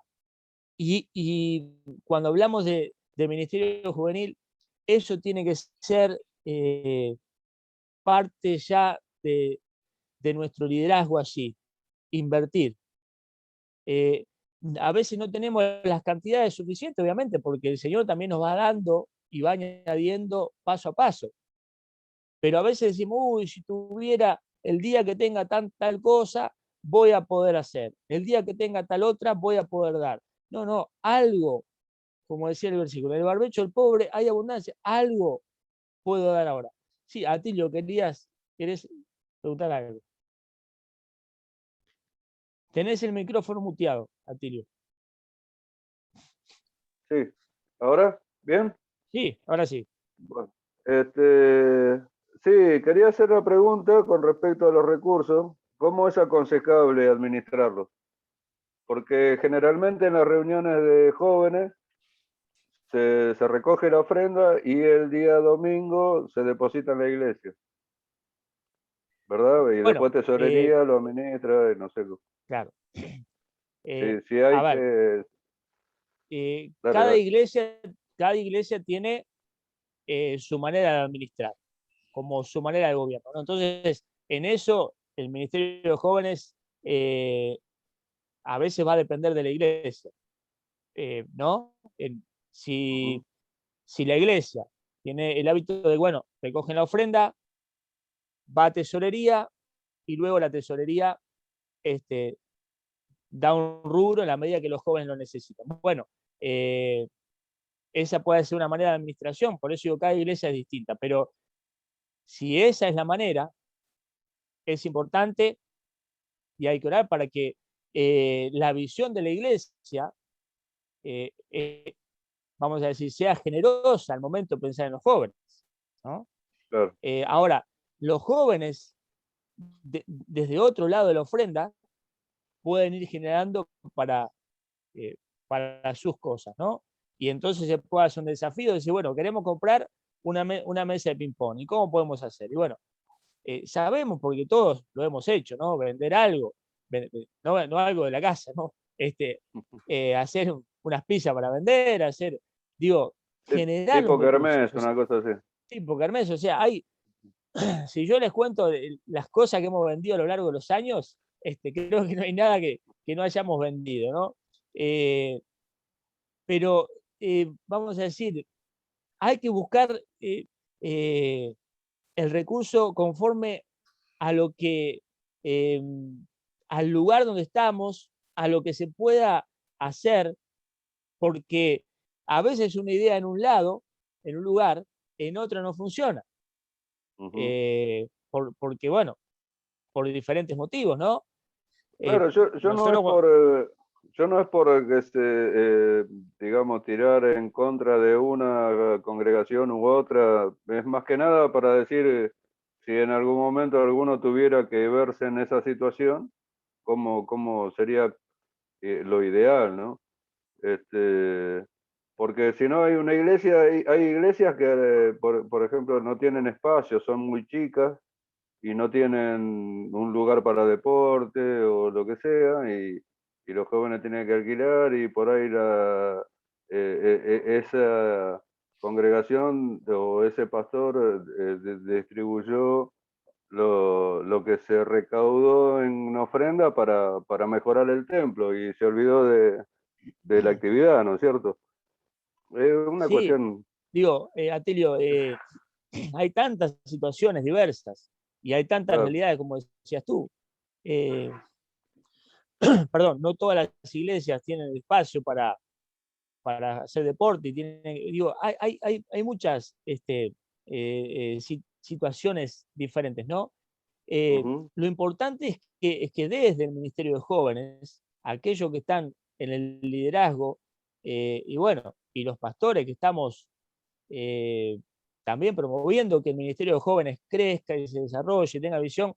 Y cuando hablamos de Ministerio Juvenil, eso tiene que ser parte ya de nuestro liderazgo allí, invertir. A veces no tenemos las cantidades suficientes, obviamente, porque el Señor también nos va dando y va añadiendo paso a paso. Pero a veces decimos, uy, si tuviera el día que tenga tal cosa, voy a poder hacer. El día que tenga tal otra, voy a poder dar. No, algo, como decía el versículo, en el barbecho del pobre hay abundancia, algo puedo dar ahora. Sí, Atilio, ¿querés preguntar algo? Tenés el micrófono muteado, Atilio. Sí. ¿Ahora? ¿Bien? Sí, ahora sí. Bueno, sí, quería hacer una pregunta con respecto a los recursos. ¿Cómo es aconsejable administrarlos? Porque generalmente en las reuniones de jóvenes se recoge la ofrenda y el día domingo se deposita en la iglesia, ¿verdad? Y Bueno, después tesorería lo administra, y no sé. claro. Si A hay ver, que... Dale, cada dale. iglesia tiene su manera de administrar, como su manera de gobierno, ¿no? Entonces, en eso, el Ministerio de Jóvenes a veces va a depender de la iglesia, ¿no? Si, si la iglesia tiene el hábito de, bueno, recogen la ofrenda, va a tesorería y luego la tesorería da un rubro en la medida que los jóvenes lo necesitan. Bueno, esa puede ser una manera de administración, por eso digo, cada iglesia es distinta, pero si esa es la manera, es importante y hay que orar para que la visión de la iglesia, vamos a decir, sea generosa al momento de pensar en los jóvenes, ¿no? Claro. Ahora, los jóvenes, desde otro lado de la ofrenda, pueden ir generando para sus cosas, ¿no? Y entonces se puede hacer un desafío de decir, bueno, queremos comprar una mesa de ping-pong, ¿y cómo podemos hacer? Y bueno, sabemos, porque todos lo hemos hecho, ¿no? Vender algo, no algo de la casa, ¿no? Hacer unas pizzas para vender, digo, generar Tipo los recursos. kermés, una cosa así. Tipo kermés, o sea, si yo les cuento las cosas que hemos vendido a lo largo de los años, creo que no hay nada que no hayamos vendido, ¿no? Pero vamos a decir, hay que buscar el recurso conforme a lo que, al lugar donde estamos, a lo que se pueda hacer, porque a veces una idea en un lado, en un lugar, en otro no funciona. Porque, bueno, por diferentes motivos, ¿no? Claro, yo no es Nosotros, yo no es por digamos, tirar en contra de una congregación u otra, es más que nada para decir, si en algún momento alguno tuviera que verse en esa situación, cómo sería lo ideal, ¿no? Porque si no hay una iglesia, hay iglesias que, por ejemplo, no tienen espacio, son muy chicas y no tienen un lugar para deporte o lo que sea, y los jóvenes tienen que alquilar, y por ahí esa congregación o ese pastor distribuyó lo que se recaudó en una ofrenda para mejorar el templo y se olvidó de la actividad, ¿no es cierto? Es una sí, cuestión... digo, Atilio, hay tantas situaciones diversas y hay tantas Claro. realidades, como decías tú. Perdón, no todas las iglesias tienen espacio para hacer deporte y digo, hay muchas situaciones diferentes, ¿no? Lo importante es que desde el Ministerio de Jóvenes, aquellos que están en el liderazgo, y bueno, y los pastores que estamos también promoviendo que el Ministerio de Jóvenes crezca y se desarrolle, tenga visión,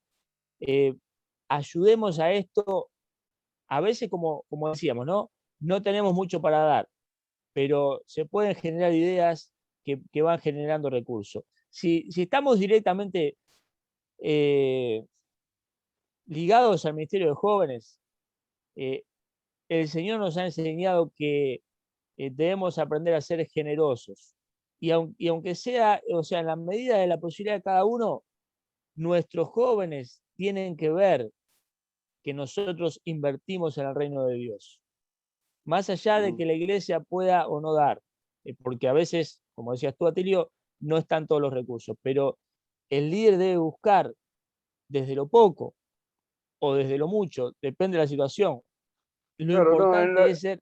ayudemos a esto. A veces, como decíamos, ¿no? No tenemos mucho para dar, pero se pueden generar ideas que van generando recursos. Si estamos directamente ligados al Ministerio de Jóvenes, el Señor nos ha enseñado que debemos aprender a ser generosos. Y aunque sea, o sea, en la medida de la posibilidad de cada uno, nuestros jóvenes tienen que ver que nosotros invertimos en el reino de Dios. Más allá de que la iglesia pueda o no dar, porque a veces, como decías tú, Atilio, no están todos los recursos, pero el líder debe buscar desde lo poco o desde lo mucho, depende de la situación. Lo Claro, no, importante es ser...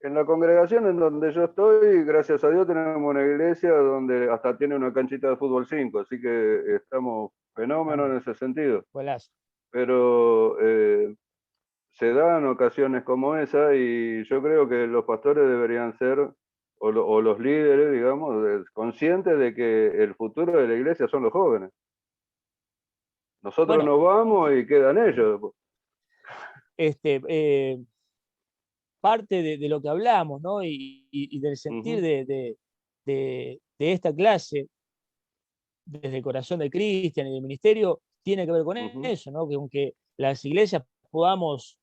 en la congregación en donde yo estoy, gracias a Dios, tenemos una iglesia donde hasta tiene una canchita de fútbol 5, así que estamos fenómenos en ese sentido. Golazo. Pero se dan ocasiones como esa y yo creo que los pastores deberían ser, o los líderes, digamos, conscientes de que el futuro de la iglesia son los jóvenes. Nosotros Bueno, nos vamos y quedan ellos. parte de lo que hablamos, ¿no? Y del sentir de esta clase, desde el corazón de Cristian y del ministerio, tiene que ver con eso, ¿no? Que aunque las iglesias podamos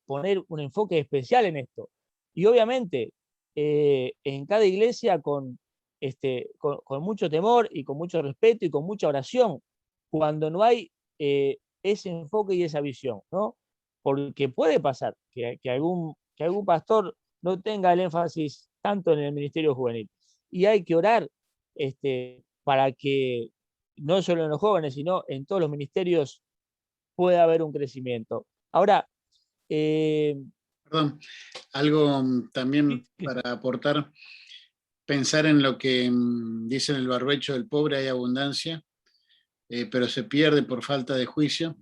poner un enfoque especial en esto. Y obviamente, en cada iglesia con mucho temor y con mucho respeto y con mucha oración, cuando no hay ese enfoque y esa visión, ¿no? Porque puede pasar que algún pastor no tenga el énfasis tanto en el ministerio juvenil. Y hay que orar para que no solo en los jóvenes, sino en todos los ministerios pueda haber un crecimiento. Ahora, Perdón, algo también para aportar, pensar en lo que dice en el barbecho del pobre hay abundancia, pero se pierde por falta de juicio.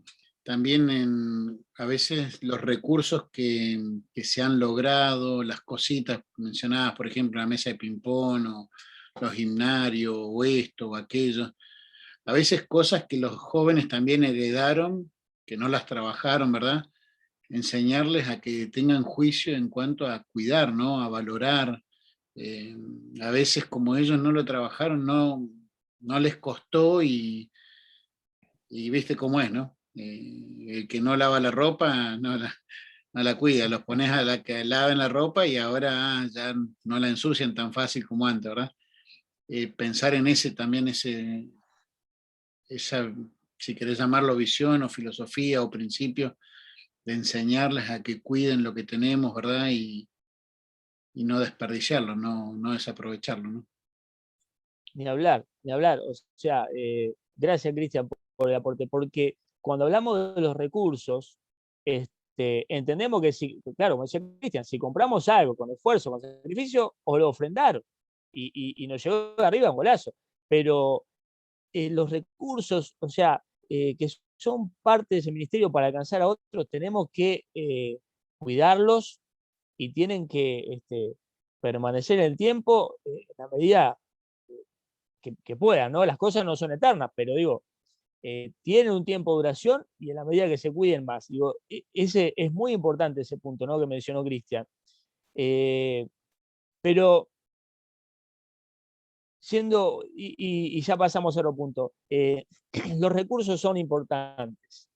También a veces los recursos que se han logrado, las cositas mencionadas, por ejemplo, la mesa de ping-pong, o los gimnarios, o esto, o aquello, a veces cosas que los jóvenes también heredaron, que no las trabajaron, ¿verdad? Enseñarles a que tengan juicio en cuanto a cuidar, ¿no? A valorar. A veces como ellos no lo trabajaron, no les costó y viste cómo es, ¿no? El que no lava la ropa no la cuida, los pones a la que laven la ropa y ahora ya no la ensucian tan fácil como antes, ¿verdad? Pensar en ese también, esa, si querés llamarlo visión o filosofía o principio, de enseñarles a que cuiden lo que tenemos, ¿verdad? Y no desperdiciarlo, no desaprovecharlo, ¿no? Ni hablar, ni hablar. O sea, gracias, Cristian, por el aporte, porque cuando hablamos de los recursos, entendemos que, claro, como decía Cristian, si compramos algo con esfuerzo, con sacrificio, o lo ofrendaron y nos llegó de arriba un golazo. Pero los recursos, o sea, que son parte de ese ministerio para alcanzar a otros, tenemos que cuidarlos y tienen que permanecer en el tiempo en la medida que puedan, ¿no? Las cosas no son eternas, pero digo, tienen un tiempo de duración y en la medida que se cuiden más. Digo, ese es muy importante ese punto, ¿no? Que mencionó Cristian. Pero y ya pasamos a otro punto, los recursos son importantes.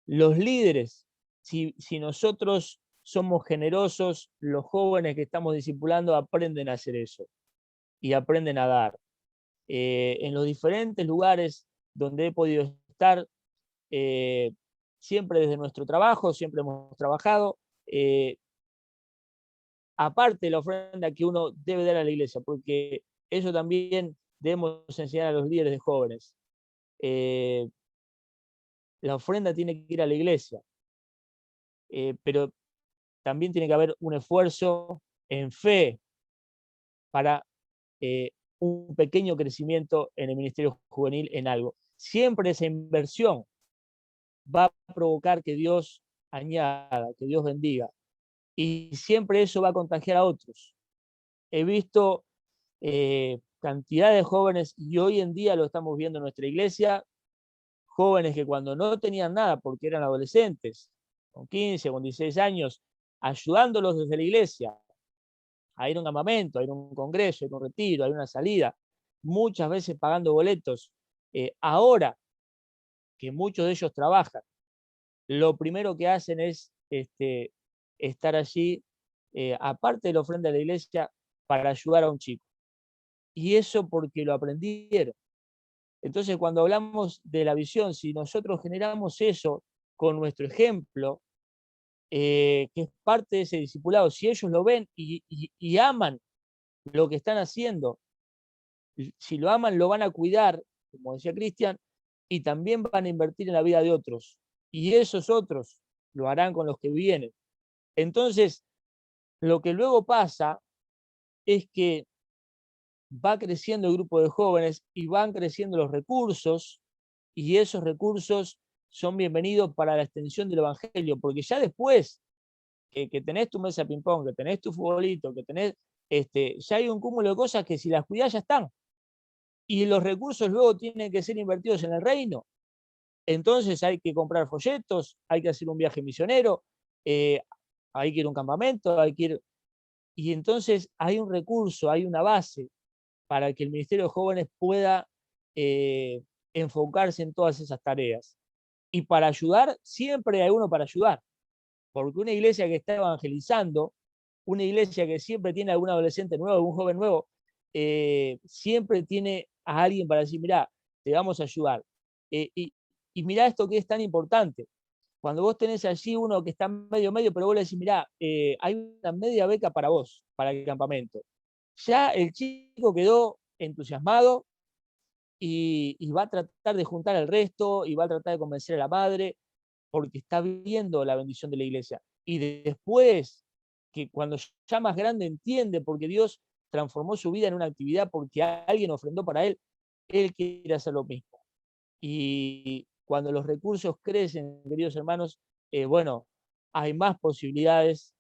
Los líderes, si nosotros somos generosos, los jóvenes que estamos discipulando aprenden a hacer eso y aprenden a dar. En los diferentes lugares donde he podido estar, siempre desde nuestro trabajo, siempre hemos trabajado, aparte de la ofrenda que uno debe dar a la iglesia, porque eso también debemos enseñar a los líderes de jóvenes. La ofrenda tiene que ir a la iglesia, pero también tiene que haber un esfuerzo en fe para un pequeño crecimiento en el ministerio juvenil en algo. Siempre esa inversión va a provocar que Dios añada, que Dios bendiga. Y siempre eso va a contagiar a otros. He visto cantidad de jóvenes, y hoy en día lo estamos viendo en nuestra iglesia, jóvenes que cuando no tenían nada, porque eran adolescentes, con 15, con 16 años, ayudándolos desde la iglesia, a ir a un campamento, a ir a un congreso, a ir a un retiro, a ir a una salida, muchas veces pagando boletos. Ahora que muchos de ellos trabajan, lo primero que hacen es estar allí, aparte de la ofrenda de la iglesia, para ayudar a un chico. Y eso porque lo aprendieron. Entonces, cuando hablamos de la visión, si nosotros generamos eso con nuestro ejemplo, que es parte de ese discipulado, si ellos lo ven y aman lo que están haciendo, si lo aman, lo van a cuidar, como decía Cristian, y también van a invertir en la vida de otros. Y esos otros lo harán con los que vienen. Entonces, lo que luego pasa es que va creciendo el grupo de jóvenes y van creciendo los recursos, y esos recursos son bienvenidos para la extensión del Evangelio, porque ya después que tenés tu mesa de ping-pong, que tenés tu futbolito, que tenés, ya hay un cúmulo de cosas que si las cuidás ya están. Y los recursos luego tienen que ser invertidos en el reino. Entonces hay que comprar folletos, hay que hacer un viaje misionero, hay que ir a un campamento, hay que ir... Y entonces hay un recurso, hay una base para que el Ministerio de Jóvenes pueda enfocarse en todas esas tareas. Y para ayudar, siempre hay uno para ayudar. Porque una iglesia que está evangelizando, una iglesia que siempre tiene algún adolescente nuevo, algún joven nuevo, siempre tiene a alguien para decir, mirá, te vamos a ayudar. Y mirá esto que es tan importante. Cuando vos tenés allí uno que está medio, pero vos le decís, mirá, hay una media beca para vos, para el campamento. Ya el chico quedó entusiasmado y va a tratar de juntar el resto y va a tratar de convencer a la madre porque está viendo la bendición de la iglesia. Y después, que cuando ya más grande entiende, porque Dios transformó su vida en una actividad porque alguien ofrendó para él quiere hacer lo mismo. Y cuando los recursos crecen, queridos hermanos, bueno, hay más posibilidades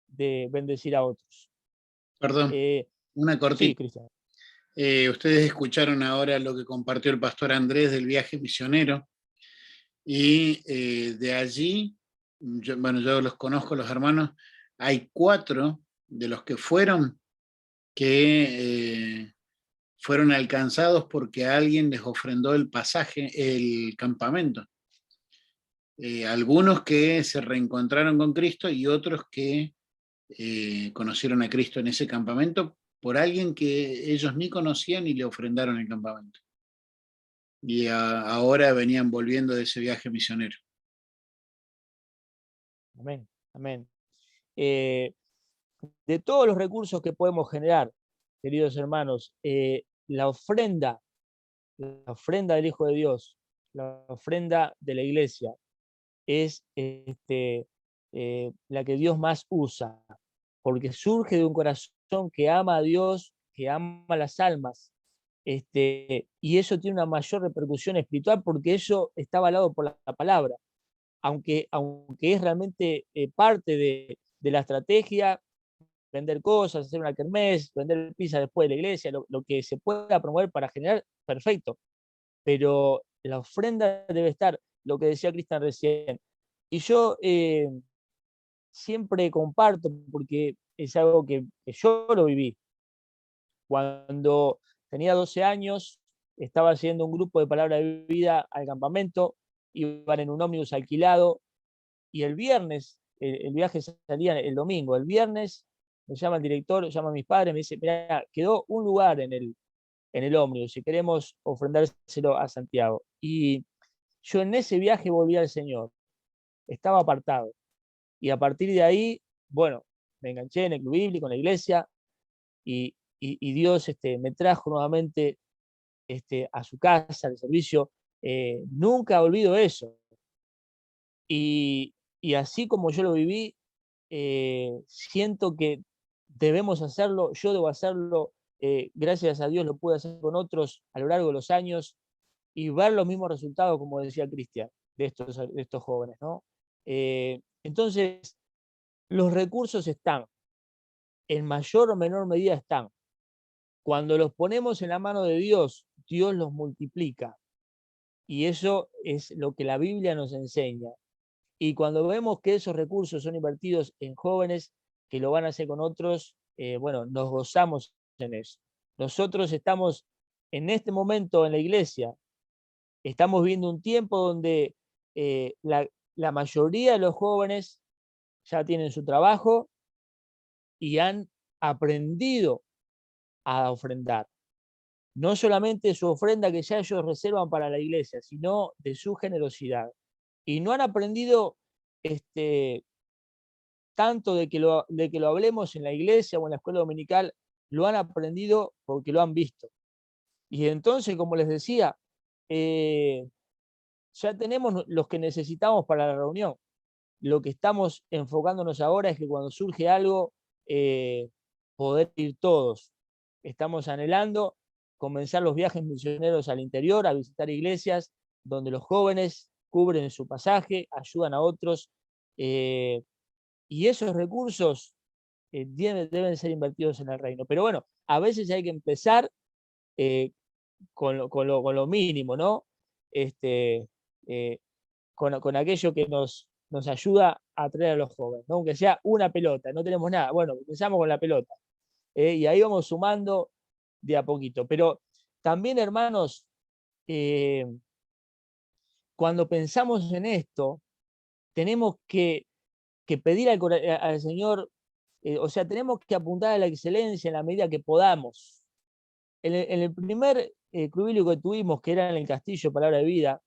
de bendecir a otros. Perdón, una Sí, cortita. Cristian. Ustedes escucharon ahora lo que compartió el pastor Andrés del viaje misionero. Y de allí, yo los conozco, los hermanos, hay 4 de los que fueron alcanzados porque alguien les ofrendó el pasaje, el campamento. Algunos que se reencontraron con Cristo y otros que conocieron a Cristo en ese campamento por alguien que ellos ni conocían y le ofrendaron el campamento. Y ahora venían volviendo de ese viaje misionero. Amén, amén. De todos los recursos que podemos generar, queridos hermanos, la ofrenda del Hijo de Dios, la ofrenda de la iglesia, es la que Dios más usa, porque surge de un corazón que ama a Dios, que ama las almas, y eso tiene una mayor repercusión espiritual porque eso está avalado por la palabra. Aunque es realmente parte de la estrategia, vender cosas, hacer una kermés, vender pizza después de la iglesia, lo que se pueda promover para generar, perfecto. Pero la ofrenda debe estar, lo que decía Cristian recién. Y yo siempre comparto, porque es algo que yo lo viví. Cuando tenía 12 años, estaba haciendo un grupo de palabra de vida al campamento, iban en un ómnibus alquilado, y el viernes, el viaje salía el domingo, el viernes me llama el director, llama a mis padres, me dice, mira, quedó un lugar en el ómnibus, si queremos ofrendárselo a Santiago. Y yo en ese viaje volví al Señor, estaba apartado. Y a partir de ahí, bueno, me enganché en el club bíblico, en la iglesia, y Dios me trajo nuevamente a su casa, al servicio. Nunca olvido eso. Y así como yo lo viví, siento que debemos hacerlo, yo debo hacerlo, gracias a Dios lo pude hacer con otros a lo largo de los años y ver los mismos resultados, como decía Cristian, de estos jóvenes, ¿no? Entonces, los recursos están, en mayor o menor medida están. Cuando los ponemos en la mano de Dios, Dios los multiplica. Y eso es lo que la Biblia nos enseña. Y cuando vemos que esos recursos son invertidos en jóvenes que lo van a hacer con otros, bueno, nos gozamos en eso. Nosotros estamos en este momento en la iglesia, estamos viendo un tiempo donde la mayoría de los jóvenes ya tienen su trabajo y han aprendido a ofrendar. No solamente su ofrenda que ya ellos reservan para la iglesia, sino de su generosidad. Y no han aprendido tanto de que lo hablemos en la iglesia o en la escuela dominical, lo han aprendido porque lo han visto. Y entonces, como les decía, ya tenemos los que necesitamos para la reunión. Lo que estamos enfocándonos ahora es que cuando surge algo, poder ir todos. Estamos anhelando comenzar los viajes misioneros al interior, a visitar iglesias donde los jóvenes cubren su pasaje, ayudan a otros, y esos recursos deben ser invertidos en el reino. Pero bueno, a veces hay que empezar con lo mínimo, ¿no? Con aquello que nos ayuda a atraer a los jóvenes, ¿no? Aunque sea una pelota, no tenemos nada. Bueno, empezamos con la pelota. Y ahí vamos sumando de a poquito. Pero también, hermanos, cuando pensamos en esto, tenemos que pedir al Señor, o sea, tenemos que apuntar a la excelencia en la medida que podamos. En el primer clubilio que tuvimos, que era en el Castillo Palabra de Vida,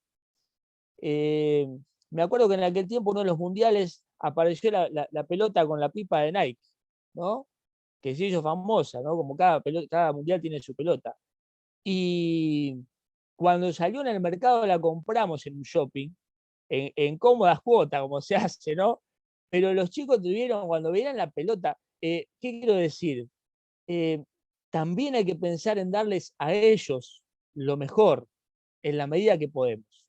me acuerdo que en aquel tiempo, uno de los mundiales, apareció la pelota con la pipa de Nike, ¿no? Que se hizo famosa, ¿no? Como cada mundial tiene su pelota. Y cuando salió en el mercado la compramos en un shopping, en cómodas cuotas, como se hace, ¿no? Pero los chicos tuvieron, cuando veían la pelota, ¿qué quiero decir? También hay que pensar en darles a ellos lo mejor, en la medida que podemos.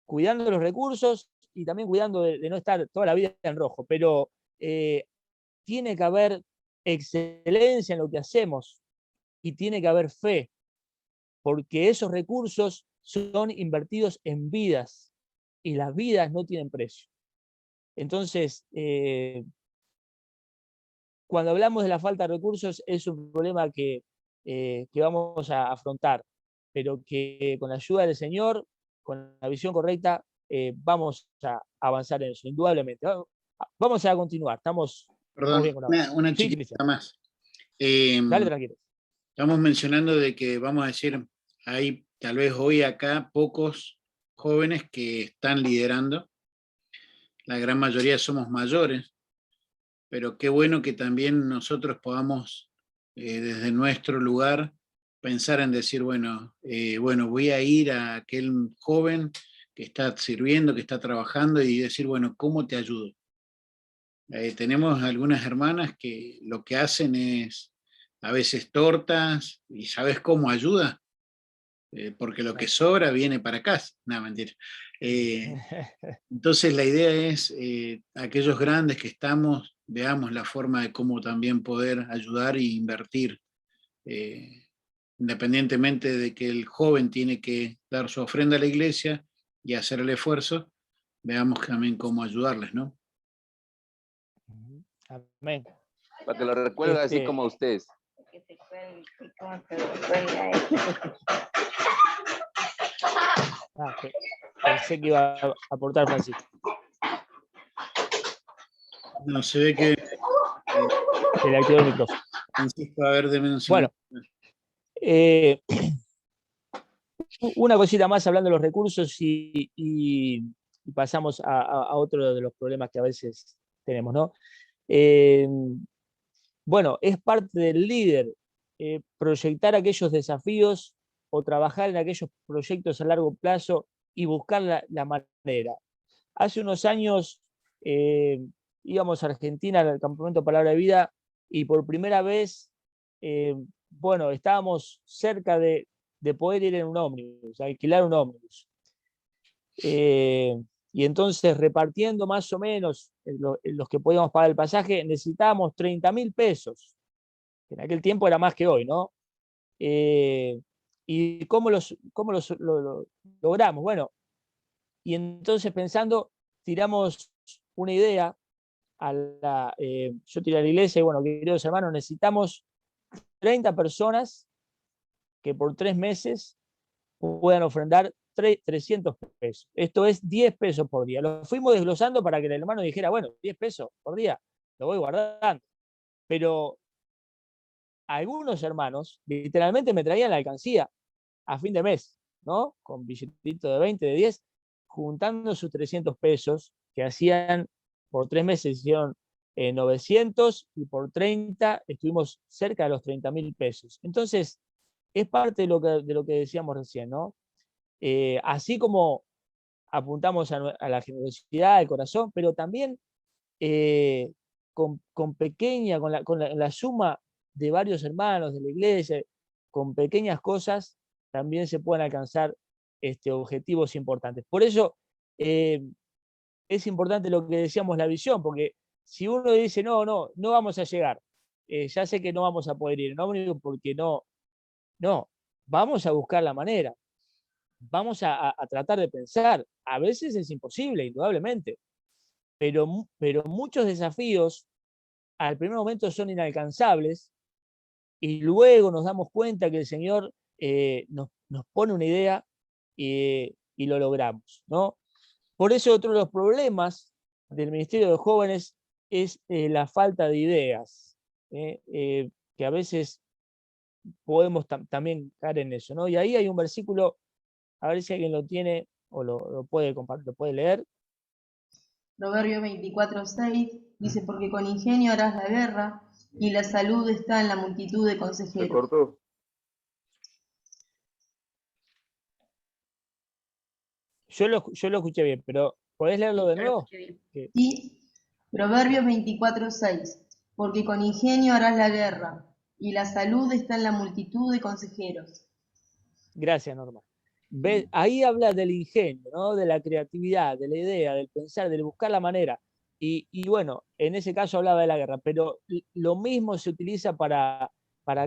Cuidando los recursos y también cuidando de no estar toda la vida en rojo, pero tiene que haber excelencia en lo que hacemos y tiene que haber fe, porque esos recursos son invertidos en vidas y las vidas no tienen precio. Entonces, cuando hablamos de la falta de recursos, es un problema que vamos a afrontar, pero que con la ayuda del Señor, con la visión correcta, vamos a avanzar en eso, indudablemente. Vamos a continuar, estamos Perdón, bien con una sí, chiquita Cristian, más. dale tranquilo. Estamos mencionando de que, vamos a decir, hay tal vez hoy acá pocos jóvenes que están liderando. La gran mayoría somos mayores, pero qué bueno que también nosotros podamos, desde nuestro lugar, pensar en decir, bueno, voy a ir a aquel joven que está sirviendo, que está trabajando, y decir, bueno, ¿cómo te ayudo? Tenemos algunas hermanas que lo que hacen es a veces tortas, y ¿sabes cómo ayuda? Porque lo que sobra viene para casa. No, mentira. Entonces la idea es, aquellos grandes que estamos, veamos la forma de cómo también poder ayudar e invertir, independientemente de que el joven tiene que dar su ofrenda a la iglesia y hacer el esfuerzo, veamos también cómo ayudarles, ¿no? Amén. Para que lo recuerde así como ustedes. Pensé que iba a aportar Francisco. No, se ve que Se le activó el micrófono. Francisco, a ver, de mencionar. Bueno, una cosita más hablando de los recursos y pasamos a otro de los problemas que a veces tenemos, ¿no? Bueno, es parte del líder proyectar aquellos desafíos o trabajar en aquellos proyectos a largo plazo y buscar la manera. Hace unos años íbamos a Argentina al campamento Palabra de Vida y por primera vez, bueno, estábamos cerca de poder ir en un ómnibus, alquilar un ómnibus. Y entonces, repartiendo más o menos los que podíamos pagar el pasaje, necesitábamos 30.000 pesos. En aquel tiempo era más que hoy, ¿no? ¿Y cómo lo logramos? Bueno, y entonces pensando, tiramos una idea yo tiré a la iglesia y bueno, queridos hermanos, necesitamos 30 personas que por 3 meses puedan ofrendar 300 pesos. Esto es 10 pesos por día. Lo fuimos desglosando para que el hermano dijera, bueno, 10 pesos por día, lo voy guardando. Pero algunos hermanos literalmente me traían la alcancía a fin de mes, ¿no? Con billetito de 20, de 10, juntando sus 300 pesos que hacían por 3 meses, hicieron 900 y por 30 estuvimos cerca de los 30.000 pesos. Entonces, es parte de lo que decíamos recién, ¿no? Así como apuntamos a la generosidad, al corazón, pero también con la suma de varios hermanos de la iglesia, con pequeñas cosas, también se pueden alcanzar objetivos importantes. Por eso es importante lo que decíamos, la visión, porque si uno dice, no vamos a llegar, ya sé que no vamos a poder ir, no porque no, vamos a buscar la manera, vamos a tratar de pensar. A veces es imposible, indudablemente, pero muchos desafíos al primer momento son inalcanzables y luego nos damos cuenta que el Señor nos pone una idea y lo logramos, ¿no? Por eso otro de los problemas del Ministerio de Jóvenes es la falta de ideas, que a veces podemos también caer en eso, ¿no? Y ahí hay un versículo, a ver si alguien lo tiene o lo puede compartir, lo puede leer. Proverbio 24:6 dice, porque con ingenio harás la guerra y la salud está en la multitud de ¿Se consejeros. cortó? Yo lo escuché bien, pero ¿podés leerlo de Yo lo nuevo? escuché bien. Sí, Proverbios 24:6, porque con ingenio harás la guerra y la salud está en la multitud de consejeros. Gracias, Norma. Ahí habla del ingenio, ¿no? De la creatividad, de la idea, del pensar, del buscar la manera. Y bueno, en ese caso hablaba de la guerra, pero lo mismo se utiliza para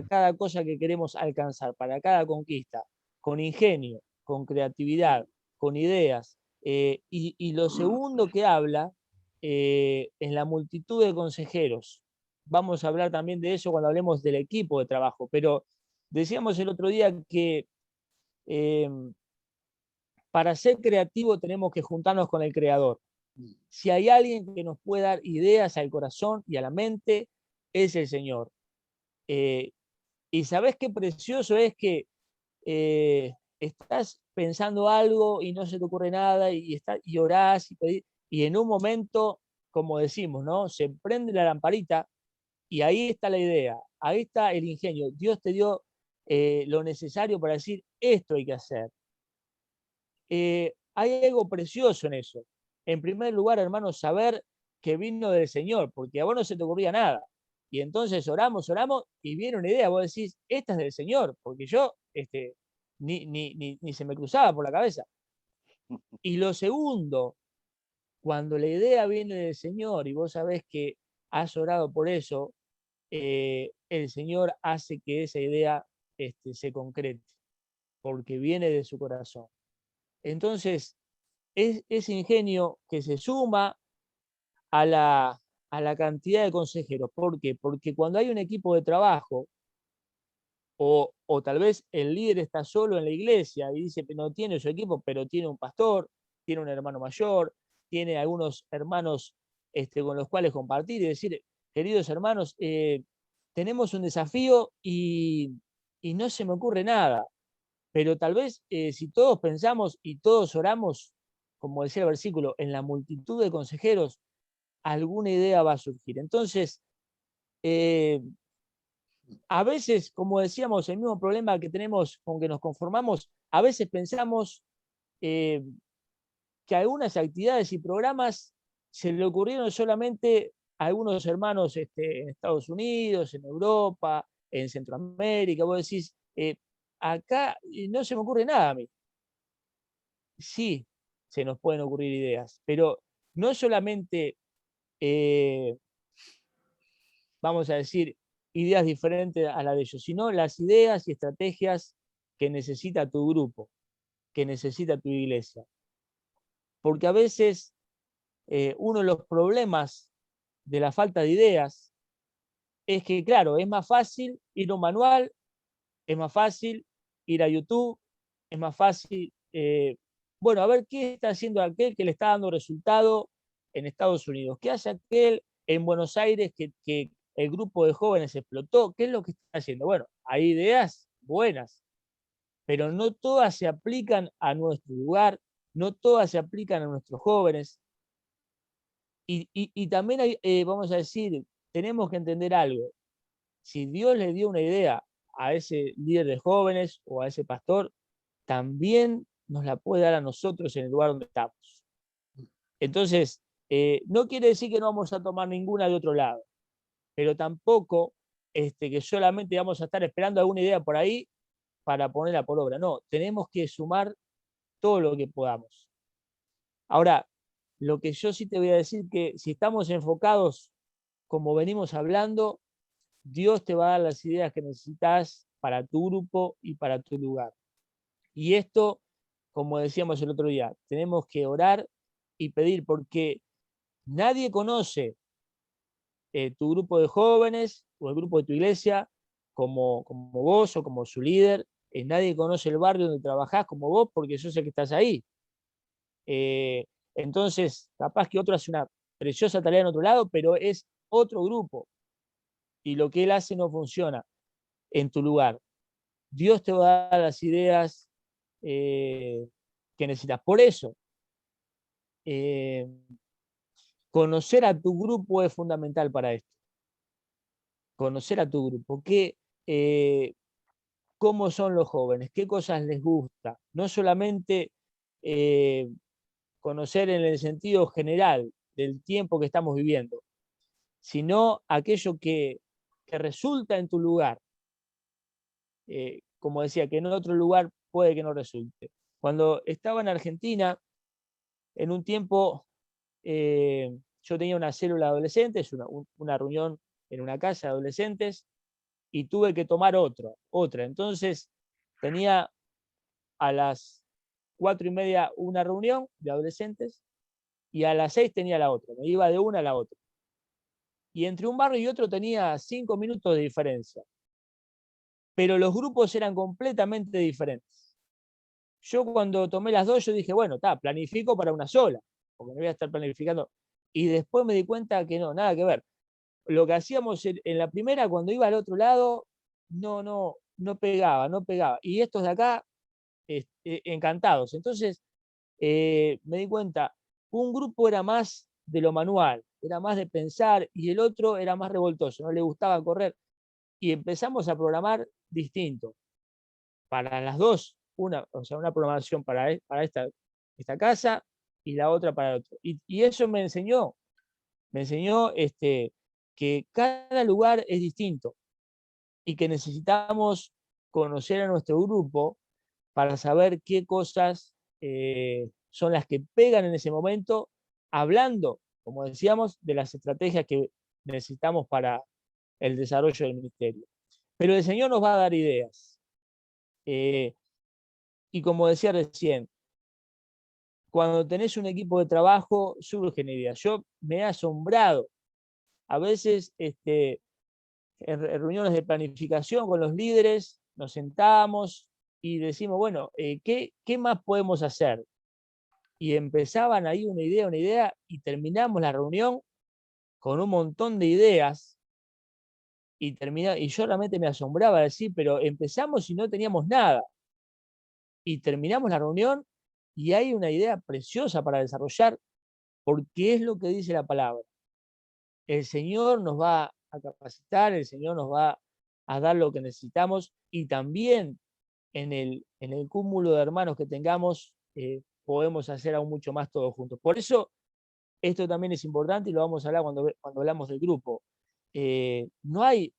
cada cosa que queremos alcanzar, para cada conquista, con ingenio, con creatividad, con ideas. Y lo segundo que habla es la multitud de consejeros. Vamos a hablar también de eso cuando hablemos del equipo de trabajo, pero decíamos el otro día que para ser creativo tenemos que juntarnos con el Creador. Si hay alguien que nos puede dar ideas al corazón y a la mente, es el Señor. Y sabés qué precioso es que estás pensando algo y no se te ocurre nada y orás y en un momento, como decimos, ¿no? Se prende la lamparita y ahí está la idea, ahí está el ingenio. Dios te dio lo necesario para decir, esto hay que hacer. Hay algo precioso en eso. En primer lugar, hermanos, saber que vino del Señor, porque a vos no se te ocurría nada. Y entonces oramos y viene una idea. Vos decís, esta es del Señor, porque yo ni se me cruzaba por la cabeza. Y lo segundo, cuando la idea viene del Señor y vos sabés que has orado por eso, el Señor hace que esa idea se concrete, porque viene de su corazón. Entonces, ese ingenio que se suma a la cantidad de consejeros. ¿Por qué? Porque cuando hay un equipo de trabajo, o tal vez el líder está solo en la iglesia y dice que no tiene su equipo, pero tiene un pastor, tiene un hermano mayor, tiene algunos hermanos con los cuales compartir y decir, queridos hermanos, tenemos un desafío y no se me ocurre nada. Pero tal vez si todos pensamos y todos oramos, como decía el versículo, en la multitud de consejeros, alguna idea va a surgir. Entonces, a veces, como decíamos, el mismo problema que tenemos con que nos conformamos, a veces pensamos que algunas actividades y programas se le ocurrieron solamente a algunos hermanos en Estados Unidos, en Europa, en Centroamérica. Vos decís, acá no se me ocurre nada a mí. Sí, se nos pueden ocurrir ideas, pero no solamente, vamos a decir, ideas diferentes a las de ellos, sino las ideas y estrategias que necesita tu grupo, que necesita tu iglesia. Porque a veces uno de los problemas de la falta de ideas es que, claro, es más fácil ir a un manual, es más fácil ir a YouTube, es más fácil, bueno, a ver qué está haciendo aquel que le está dando resultado en Estados Unidos, qué hace aquel en Buenos Aires que el grupo de jóvenes explotó, qué es lo que está haciendo. Bueno, hay ideas buenas, pero no todas se aplican a nuestro lugar, no todas se aplican a nuestros jóvenes. Y también hay, vamos a decir, tenemos que entender algo. Si Dios le dio una idea a ese líder de jóvenes o a ese pastor, también nos la puede dar a nosotros en el lugar donde estamos. Entonces, no quiere decir que no vamos a tomar ninguna de otro lado, pero tampoco que solamente vamos a estar esperando alguna idea por ahí para ponerla por obra. No, tenemos que sumar todo lo que podamos. Ahora, lo que yo sí te voy a decir que si estamos enfocados, como venimos hablando, Dios te va a dar las ideas que necesitas para tu grupo y para tu lugar. Y esto, como decíamos el otro día, tenemos que orar y pedir, porque nadie conoce tu grupo de jóvenes o el grupo de tu iglesia como vos o como su líder. Nadie conoce el barrio donde trabajás como vos porque sos el que estás ahí. Entonces, capaz que otro hace una preciosa tarea en otro lado, pero es otro grupo. Y lo que él hace no funciona en tu lugar. Dios te va a dar las ideas que necesitas. Por eso, conocer a tu grupo es fundamental para esto. Conocer a tu grupo. Cómo son los jóvenes, qué cosas les gusta. No solamente conocer en el sentido general del tiempo que estamos viviendo, sino aquello que resulta en tu lugar. Como decía, que en otro lugar puede que no resulte. Cuando estaba en Argentina, en un tiempo, yo tenía una célula de adolescentes, una reunión en una casa de adolescentes, y tuve que tomar otra. Entonces, tenía a las 4:30 una reunión de adolescentes, y a las 6 tenía la otra. Me iba de una a la otra. Y entre un barrio y otro tenía 5 minutos de diferencia. Pero los grupos eran completamente diferentes. Yo cuando tomé las dos, yo dije, bueno, planifico para una sola, porque no voy a estar planificando. Y después me di cuenta que no, nada que ver. Lo que hacíamos en la primera, cuando iba al otro lado, no pegaba. Y estos de acá, encantados. Entonces, me di cuenta, un grupo era más de lo manual, era más de pensar, y el otro era más revoltoso, no le gustaba correr. Y empezamos a programar distinto. Para las dos, una programación para esta casa y la otra para el otro. Y eso me enseñó que cada lugar es distinto y que necesitamos conocer a nuestro grupo para saber qué cosas son las que pegan en ese momento, hablando, como decíamos, de las estrategias que necesitamos para el desarrollo del ministerio. Pero el Señor nos va a dar ideas. Y como decía recién, cuando tenés un equipo de trabajo, surgen ideas. Yo me he asombrado. A veces, en reuniones de planificación con los líderes, nos sentamos y decimos, bueno, ¿qué más podemos hacer? Y empezaban ahí una idea, y terminamos la reunión con un montón de ideas, y yo realmente me asombraba decir, pero empezamos y no teníamos nada. Y terminamos la reunión y hay una idea preciosa para desarrollar, porque es lo que dice la palabra. El Señor nos va a capacitar, el Señor nos va a dar lo que necesitamos, y también en el cúmulo de hermanos que tengamos, podemos hacer aún mucho más todos juntos. Por eso, esto también es importante, y lo vamos a hablar cuando hablamos del grupo. No hay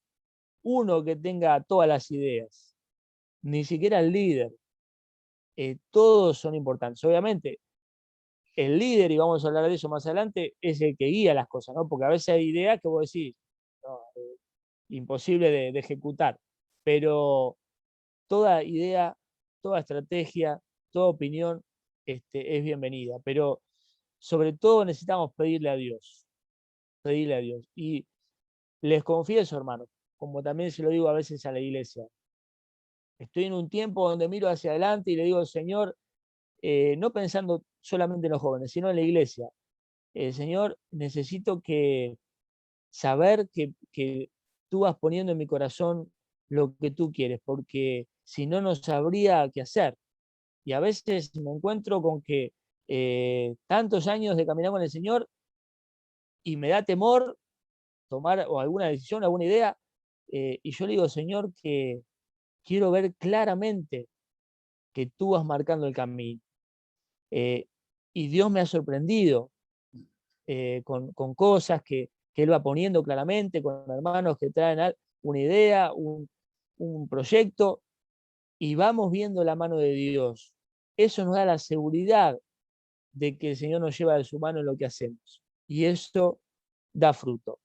uno que tenga todas las ideas, ni siquiera el líder. Todos son importantes. Obviamente, el líder, y vamos a hablar de eso más adelante, es el que guía las cosas, ¿no? Porque a veces hay ideas que vos decís, no, imposible de ejecutar, pero toda idea, toda estrategia, toda opinión es bienvenida, pero sobre todo necesitamos pedirle a Dios. Y les confieso, hermanos, como también se lo digo a veces a la iglesia, estoy en un tiempo donde miro hacia adelante y le digo, Señor, no pensando solamente en los jóvenes, sino en la iglesia, Señor, necesito saber que tú vas poniendo en mi corazón lo que tú quieres, porque si no, no sabría qué hacer. Y a veces me encuentro con que tantos años de caminar con el Señor, y me da temor tomar o alguna decisión, alguna idea, y yo le digo, Señor, que quiero ver claramente que tú vas marcando el camino. Y Dios me ha sorprendido con cosas que Él va poniendo claramente, con hermanos que traen una idea, un proyecto, y vamos viendo la mano de Dios. eso nos da la seguridad de que el Señor nos lleva de su mano en lo que hacemos. Y eso da fruto.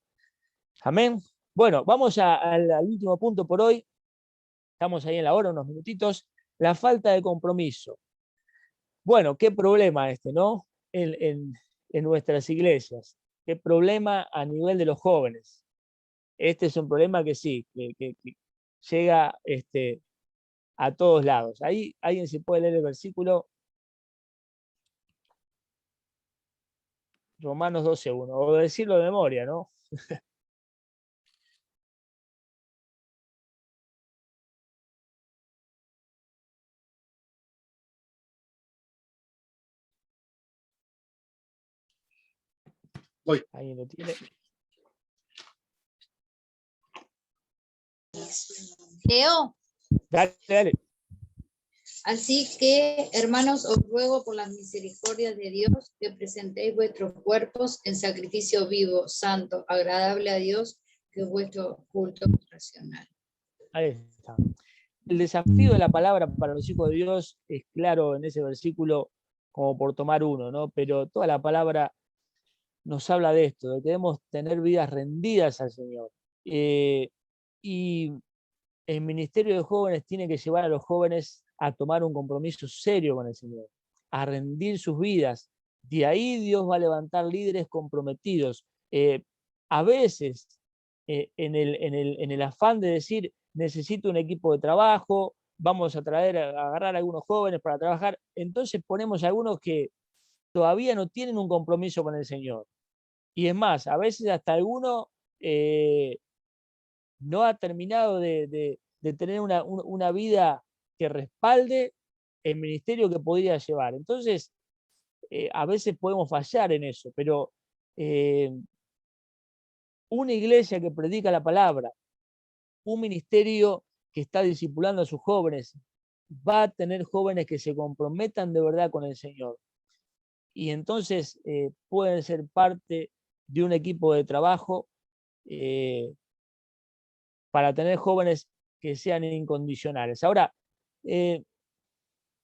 Amén. Bueno, vamos al último punto por hoy. Estamos ahí en la hora, unos minutitos. La falta de compromiso. Bueno, qué problema este, ¿no? En nuestras iglesias. Qué problema a nivel de los jóvenes. Este es un problema que sí, que llega a todos lados. Ahí alguien se puede leer el versículo. Romanos 12:1, o decirlo de memoria, ¿no? Voy. Ahí lo tiene. Leo. Dale, dale. Así que, hermanos, os ruego por las misericordias de Dios que presentéis vuestros cuerpos en sacrificio vivo, santo, agradable a Dios, que es vuestro culto racional. Ahí está. El desafío de la palabra para los hijos de Dios es claro en ese versículo, como por tomar uno, ¿no? Pero toda la palabra nos habla de esto, de que debemos tener vidas rendidas al Señor. Y el ministerio de jóvenes tiene que llevar a los jóvenes a tomar un compromiso serio con el Señor, a rendir sus vidas. De ahí Dios va a levantar líderes comprometidos. A veces, en el afán de decir, necesito un equipo de trabajo, vamos a agarrar a algunos jóvenes para trabajar, entonces ponemos a algunos que todavía no tienen un compromiso con el Señor. Y es más, a veces hasta alguno no ha terminado de tener una vida que respalde el ministerio que podría llevar. Entonces, a veces podemos fallar en eso, pero una iglesia que predica la palabra, un ministerio que está discipulando a sus jóvenes, va a tener jóvenes que se comprometan de verdad con el Señor. Y entonces pueden ser parte de un equipo de trabajo para tener jóvenes que sean incondicionales. Ahora,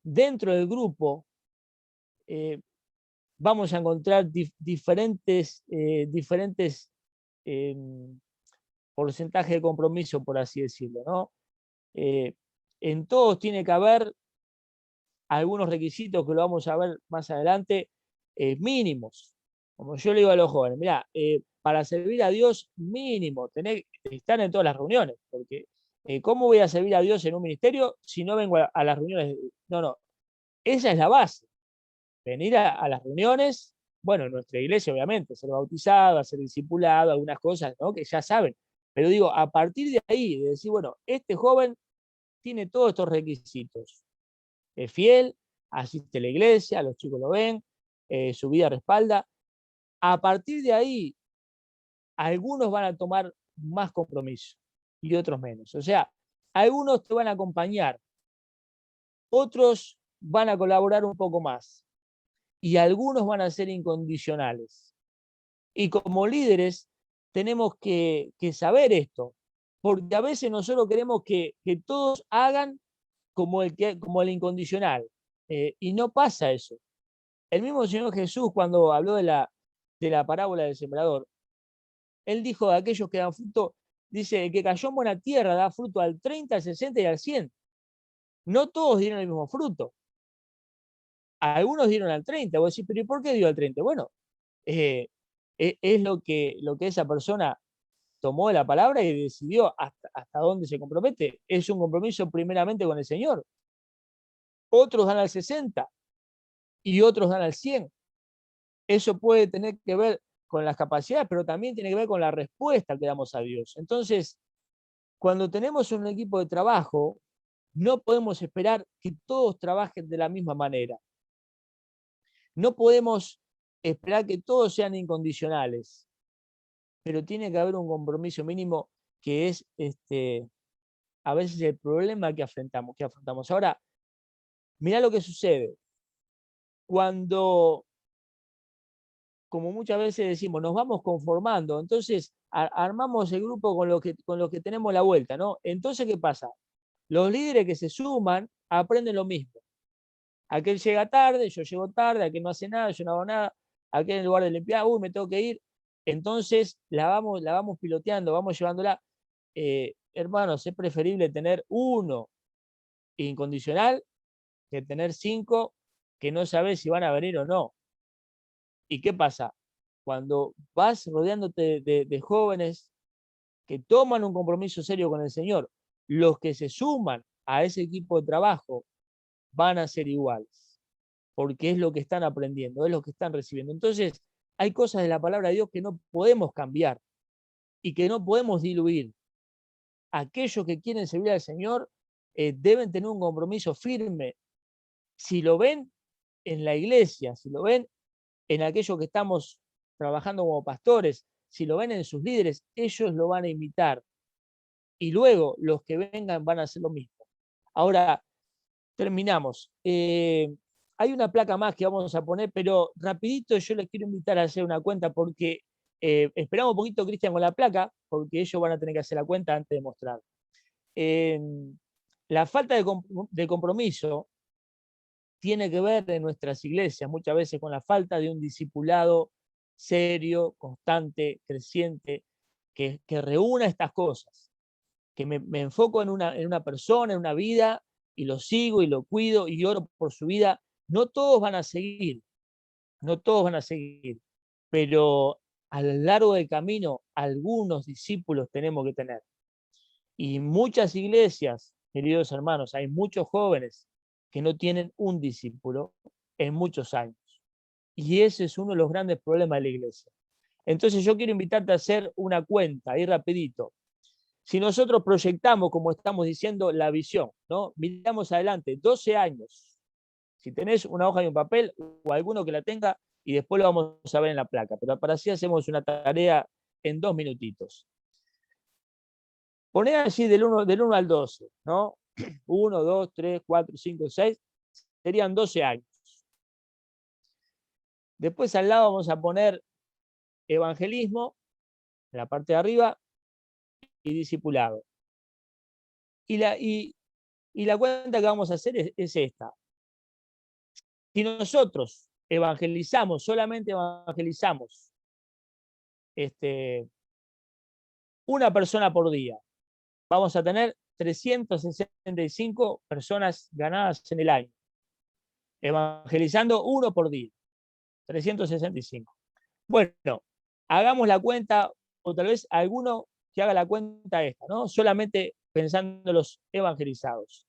dentro del grupo vamos a encontrar diferentes porcentajes de compromiso, por así decirlo, ¿no? En todos tiene que haber algunos requisitos que lo vamos a ver más adelante, mínimos. Como yo le digo a los jóvenes, mirá, para servir a Dios mínimo, tenés que estar en todas las reuniones, porque ¿cómo voy a servir a Dios en un ministerio si no vengo a las reuniones? No, esa es la base. Venir a las reuniones, bueno, en nuestra iglesia obviamente, ser bautizado, ser discipulado, algunas cosas, ¿no? Que ya saben. Pero digo, a partir de ahí, de decir, bueno, este joven tiene todos estos requisitos. Es fiel, asiste a la iglesia, los chicos lo ven, su vida respalda. A partir de ahí, algunos van a tomar más compromiso y otros menos. O sea, algunos te van a acompañar, otros van a colaborar un poco más y algunos van a ser incondicionales. Y como líderes tenemos que saber esto, porque a veces nosotros queremos que todos hagan como el incondicional, y no pasa eso. El mismo Señor Jesús, cuando habló de la parábola del sembrador, él dijo de aquellos que dan fruto, dice, el que cayó en buena tierra da fruto al 30, al 60 y al 100. No todos dieron el mismo fruto. Algunos dieron al 30. Vos decís, pero ¿y por qué dio al 30? Bueno, es lo que esa persona tomó de la palabra y decidió hasta dónde se compromete. Es un compromiso primeramente con el Señor. Otros dan al 60 y otros dan al 100. Eso puede tener que ver con las capacidades, pero también tiene que ver con la respuesta que damos a Dios. Entonces, cuando tenemos un equipo de trabajo, no podemos esperar que todos trabajen de la misma manera. No podemos esperar que todos sean incondicionales, pero tiene que haber un compromiso mínimo que es a veces el problema que afrontamos. Ahora, mirá lo que sucede. Cuando, como muchas veces decimos, nos vamos conformando, entonces armamos el grupo con lo que tenemos la vuelta, ¿no? Entonces, ¿qué pasa? Los líderes que se suman aprenden lo mismo. Aquel llega tarde, yo llego tarde, aquel no hace nada, yo no hago nada, aquel en lugar de limpiar, uy, me tengo que ir. Entonces la vamos piloteando, vamos llevándola. Hermanos, es preferible tener uno incondicional que tener 5 que no sabes si van a venir o no. ¿Y qué pasa? Cuando vas rodeándote de jóvenes que toman un compromiso serio con el Señor, los que se suman a ese equipo de trabajo van a ser iguales, porque es lo que están aprendiendo, es lo que están recibiendo. Entonces, hay cosas de la palabra de Dios que no podemos cambiar y que no podemos diluir. Aquellos que quieren servir al Señor deben tener un compromiso firme. Si lo ven en la iglesia, si lo ven en aquellos que estamos trabajando como pastores, si lo ven en sus líderes, ellos lo van a imitar. Y luego los que vengan van a hacer lo mismo. Ahora, terminamos. Hay una placa más que vamos a poner, pero rapidito yo les quiero invitar a hacer una cuenta porque esperamos un poquito, Cristian, con la placa, porque ellos van a tener que hacer la cuenta antes de mostrar. La falta de compromiso tiene que ver en nuestras iglesias muchas veces con la falta de un discipulado serio, constante, creciente, que reúna estas cosas, que me enfoco en una persona, en una vida, y lo sigo y lo cuido y oro por su vida. No todos van a seguir, no todos van a seguir, pero a lo largo del camino algunos discípulos tenemos que tener. Y muchas iglesias, queridos hermanos, hay muchos jóvenes que no tienen un discípulo en muchos años. Y ese es uno de los grandes problemas de la iglesia. Entonces yo quiero invitarte a hacer una cuenta, ahí rapidito. Si nosotros proyectamos, como estamos diciendo, la visión, ¿no? Miramos adelante, 12 años. Si tenés una hoja y un papel, o alguno que la tenga, y después lo vamos a ver en la placa. Pero para así hacemos una tarea en 2 minutitos. Poné así del 1 al 12, ¿no? 1, 2, 3, 4, 5, 6, serían 12 años. Después al lado vamos a poner evangelismo, en la parte de arriba, y discipulado. Y la cuenta que vamos a hacer es esta. Si nosotros evangelizamos, solamente evangelizamos una persona por día, vamos a tener 365 personas ganadas en el año. Evangelizando uno por día. 365. Bueno, hagamos la cuenta, o tal vez alguno que haga la cuenta esta, ¿no? Solamente pensando en los evangelizados.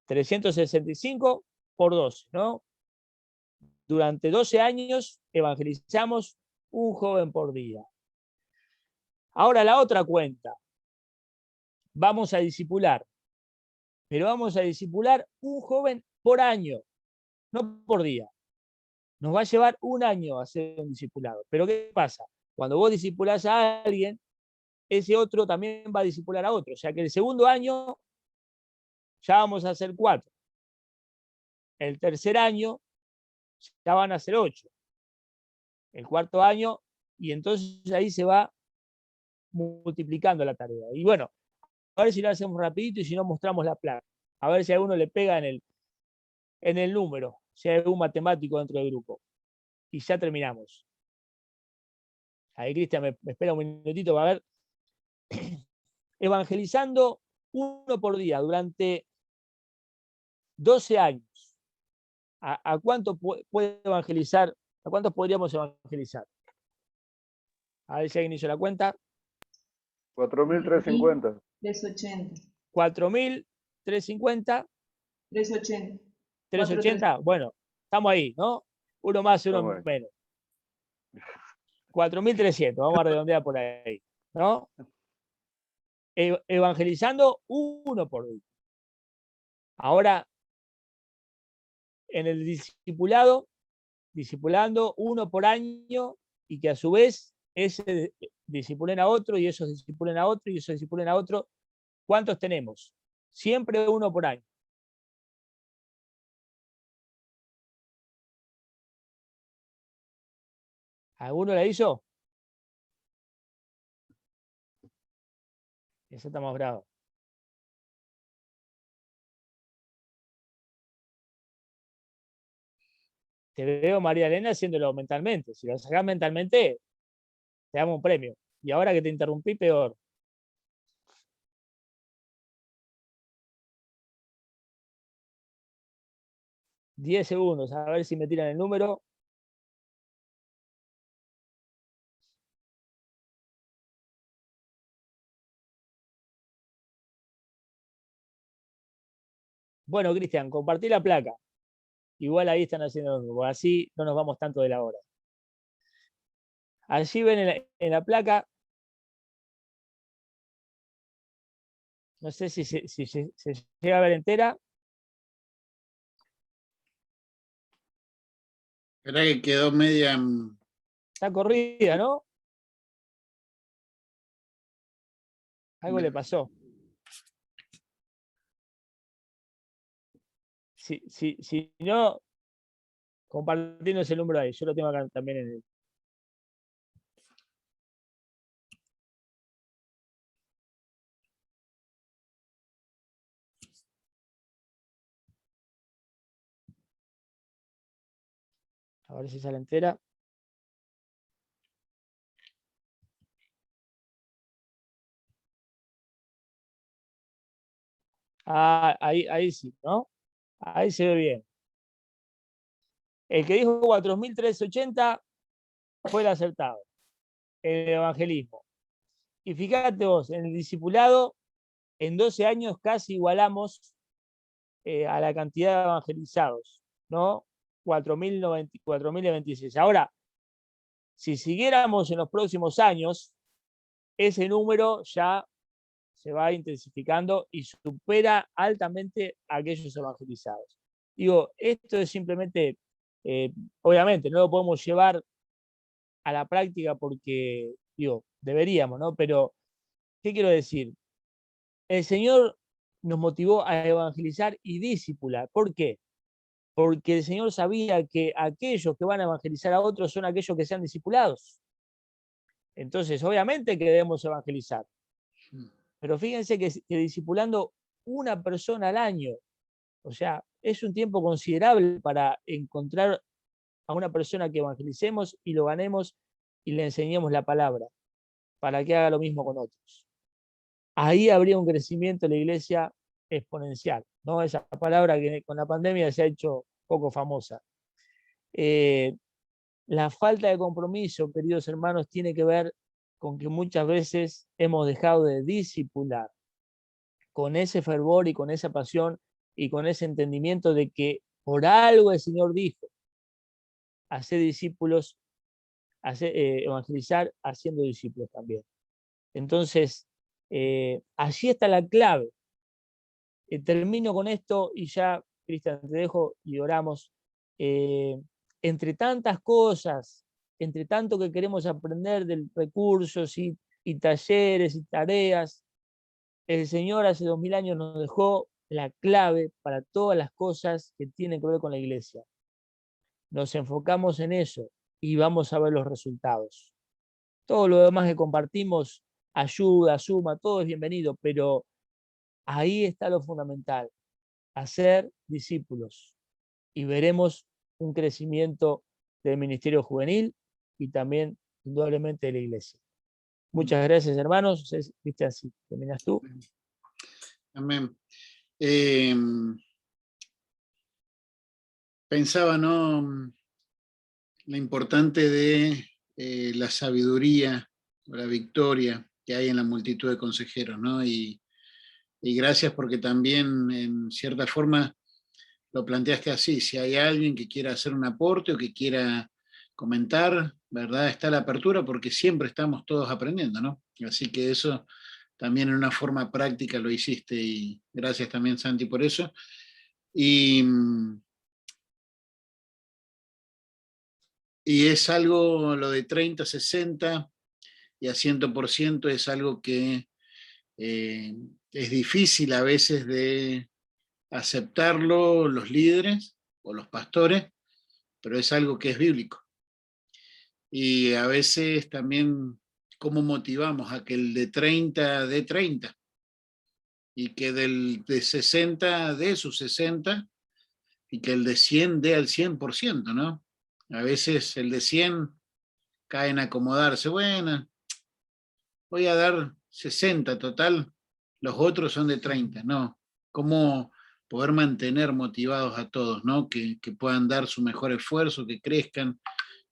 365 por 12, ¿no? Durante 12 años evangelizamos un joven por día. Ahora la otra cuenta. Vamos a discipular, pero vamos a discipular un joven por año, no por día. Nos va a llevar un año hacer un discipulado. Pero ¿qué pasa? Cuando vos discipulás a alguien, ese otro también va a discipular a otro. O sea que el segundo año ya vamos a hacer 4. El tercer año ya van a ser 8. El cuarto año, y entonces ahí se va multiplicando la tarea. Y bueno, a ver si lo hacemos rapidito y si no mostramos la placa. A ver si a uno le pega en el número, si hay algún matemático dentro del grupo. Y ya terminamos. Ahí Cristian me espera un minutito para ver. Evangelizando uno por día durante 12 años. ¿A cuánto puede evangelizar? ¿A cuántos podríamos evangelizar? A ver si alguien hizo la cuenta. 4.350. 380. 4.350. 380. 380. Bueno, estamos ahí, ¿no? Uno más, uno menos. 4.300. Vamos a redondear por ahí, ¿no? Evangelizando uno por día. Ahora, en el discipulando uno por año, y que a su vez ese discipulen a otro, y esos discipulen a otro, y esos discipulen a otro. ¿Cuántos tenemos? Siempre uno por año. ¿Alguno la hizo? Ese está más bravo. te veo, María Elena, haciéndolo mentalmente. Si lo sacás mentalmente, te damos un premio. Y ahora que te interrumpí, peor. $10, a ver si me tiran el número. Bueno, Cristian, compartí la placa. Igual ahí están haciendo, así no nos vamos tanto de la hora. Allí ven en la placa, no sé si se llega a ver entera. Esperá que quedó media... Está corrida, ¿no? Algo le pasó. Si no, compartiendo el número ahí. Yo lo tengo acá también en el... A ver si sale entera. Ah, ahí sí, ¿no? Ahí se ve bien. El que dijo 4.380 fue el acertado. El evangelismo. Y fíjate vos, en el discipulado, en 12 años casi igualamos a la cantidad de evangelizados, ¿no? 4.026. Ahora, si siguiéramos en los próximos años, ese número ya se va intensificando y supera altamente a aquellos evangelizados. Digo, esto es simplemente, obviamente, no lo podemos llevar a la práctica porque, digo, deberíamos, ¿no? Pero, ¿qué quiero decir? El Señor nos motivó a evangelizar y discipular. ¿Por qué? Porque el Señor sabía que aquellos que van a evangelizar a otros son aquellos que sean discipulados. Entonces, obviamente que debemos evangelizar. Pero fíjense que discipulando una persona al año, o sea, es un tiempo considerable para encontrar a una persona que evangelicemos y lo ganemos y le enseñemos la palabra, para que haga lo mismo con otros. Ahí habría un crecimiento de la iglesia exponencial, ¿no? Esa palabra que con la pandemia se ha hecho poco famosa. La falta de compromiso, queridos hermanos, tiene que ver con que muchas veces hemos dejado de discipular con ese fervor y con esa pasión y con ese entendimiento de que por algo el Señor dijo, hacer discípulos, evangelizar haciendo discípulos también. Entonces, allí está la clave. Termino con esto y ya, Cristian, te dejo y oramos. Entre tantas cosas, entre tanto que queremos aprender de recursos y talleres y tareas, el Señor hace 2000 años nos dejó la clave para todas las cosas que tienen que ver con la iglesia. Nos enfocamos en eso y vamos a ver los resultados. Todo lo demás que compartimos, ayuda, suma, todo es bienvenido, pero ahí está lo fundamental, hacer discípulos. Y veremos un crecimiento del ministerio juvenil y también, indudablemente, de la iglesia. Muchas gracias, hermanos. Cristian, si terminas tú. Amén. Pensaba, ¿no? Lo importante de la sabiduría o la victoria que hay en la multitud de consejeros, ¿no? Y gracias porque también, en cierta forma, lo planteaste así. Si hay alguien que quiera hacer un aporte o que quiera comentar, ¿verdad? Está la apertura porque siempre estamos todos aprendiendo, ¿no? Así que eso también en una forma práctica lo hiciste y gracias también, Santi, por eso. Y es algo, lo de 30, 60 y a 100% es algo que es difícil a veces de aceptarlo los líderes o los pastores, pero es algo que es bíblico. Y a veces también cómo motivamos a que el de 30 dé 30 y que de 60 dé sus 60 y que el de 100 dé al 100%, ¿no? A veces el de 100 cae en acomodarse. Bueno, voy a dar 60 total, los otros son de 30. No, ¿cómo poder mantener motivados a todos, ¿no? Que puedan dar su mejor esfuerzo, que crezcan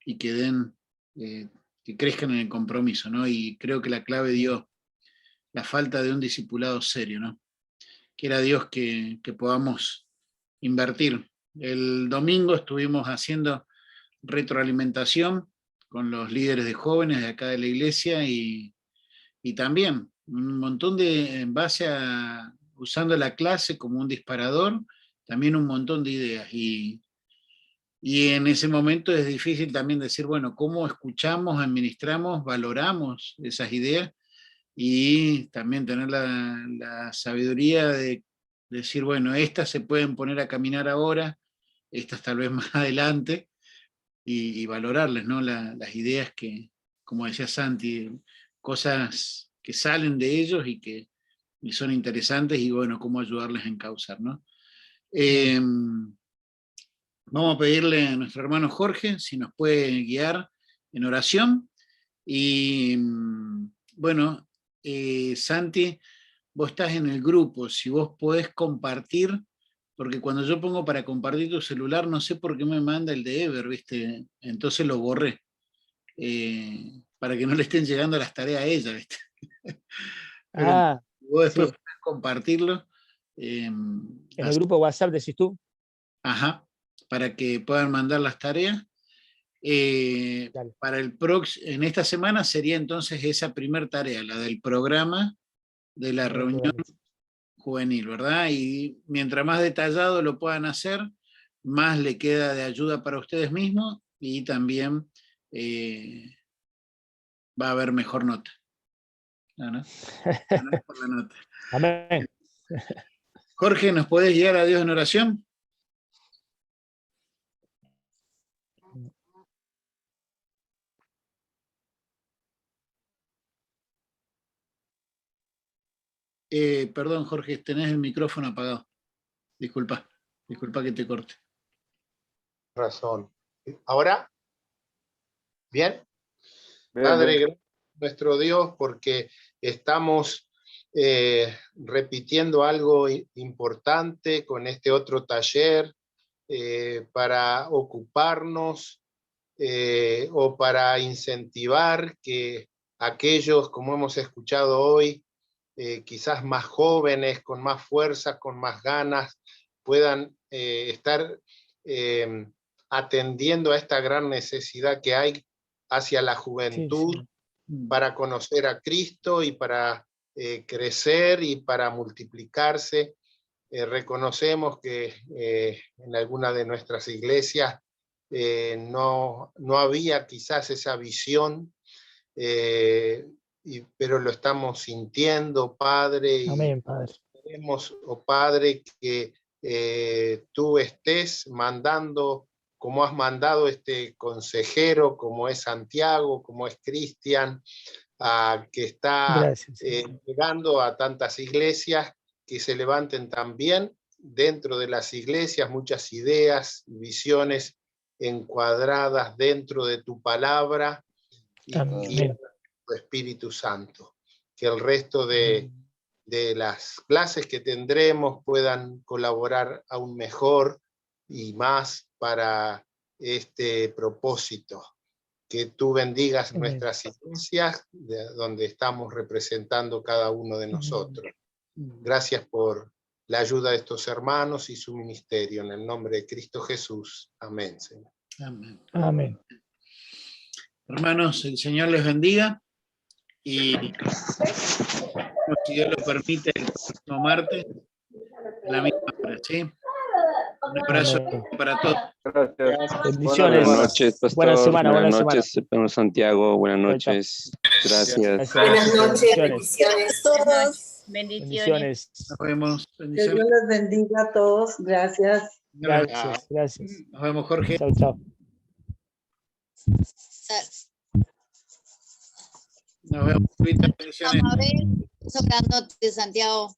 y que den, que crezcan en el compromiso, ¿no? Y creo que la clave dio la falta de un discipulado serio, ¿no? Quiera Dios que podamos invertir. El domingo estuvimos haciendo retroalimentación con los líderes de jóvenes de acá de la iglesia y también un montón de, en base a, usando la clase como un disparador, también un montón de ideas. Y en ese momento es difícil también decir, bueno, ¿cómo escuchamos, administramos, valoramos esas ideas? Y también tener la sabiduría de decir, bueno, estas se pueden poner a caminar ahora, estas tal vez más adelante, y valorarles, ¿no? Las ideas que, como decía Santi, cosas que salen de ellos y son interesantes, y bueno, cómo ayudarles a encauzar, ¿no? Vamos a pedirle a nuestro hermano Jorge si nos puede guiar en oración. Y bueno, Santi, vos estás en el grupo, si vos podés compartir, porque cuando yo pongo para compartir tu celular, no sé por qué me manda el de Ever, ¿viste? Entonces lo borré, para que no le estén llegando las tareas a ella, ¿viste? Pero vos después podés compartirlo. En el grupo WhatsApp decís tú. Ajá, para que puedan mandar las tareas. Para el en esta semana sería entonces esa primera tarea, la del programa de la reunión juvenil, ¿verdad? Y mientras más detallado lo puedan hacer, más le queda de ayuda para ustedes mismos y también va a haber mejor nota. ¿No? Por la nota. Amén. Jorge, ¿nos podés guiar a Dios en oración? Perdón, Jorge, tenés el micrófono apagado. Disculpa que te corte. Razón. ¿Ahora? ¿Bien? Bien, Padre, bien. nuestro Dios, porque estamos repitiendo algo importante con este otro taller para ocuparnos o para incentivar que aquellos, como hemos escuchado hoy, quizás más jóvenes, con más fuerza, con más ganas, puedan estar atendiendo a esta gran necesidad que hay hacia la juventud, para conocer a Cristo y para crecer y para multiplicarse. Reconocemos que en alguna de nuestras iglesias no había quizás esa visión, pero lo estamos sintiendo, Padre. Amén, Padre. Queremos, oh Padre, que tú estés mandando, como has mandado este consejero, como es Santiago, como es Cristian, que está llegando a tantas iglesias, que se levanten también dentro de las iglesias muchas ideas, visiones encuadradas dentro de tu palabra y tu Espíritu Santo. Que el resto de las clases que tendremos puedan colaborar aún mejor y más para este propósito. Que tú bendigas nuestras iglesias, donde estamos representando cada uno de nosotros. Gracias por la ayuda de estos hermanos y su ministerio. En el nombre de Cristo Jesús. Amén, Señor. Amén. Amén. Hermanos, el Señor les bendiga y si Dios lo permite, el próximo martes a la misma hora, ¿sí? Un abrazo para todos. Gracias. Bendiciones. Buenas noches, pastor. Buena semana, buenas buena noches, hermano Santiago. Buenas noches. Gracias. Buenas noches, bendiciones a todos. Bendiciones. Nos vemos. Que Dios los bendiga a todos. Gracias. Gracias. Nos vemos, Jorge. Chao, chao. Nos vemos. Bendiciones. Vamos a ver. Eso grandote, Santiago.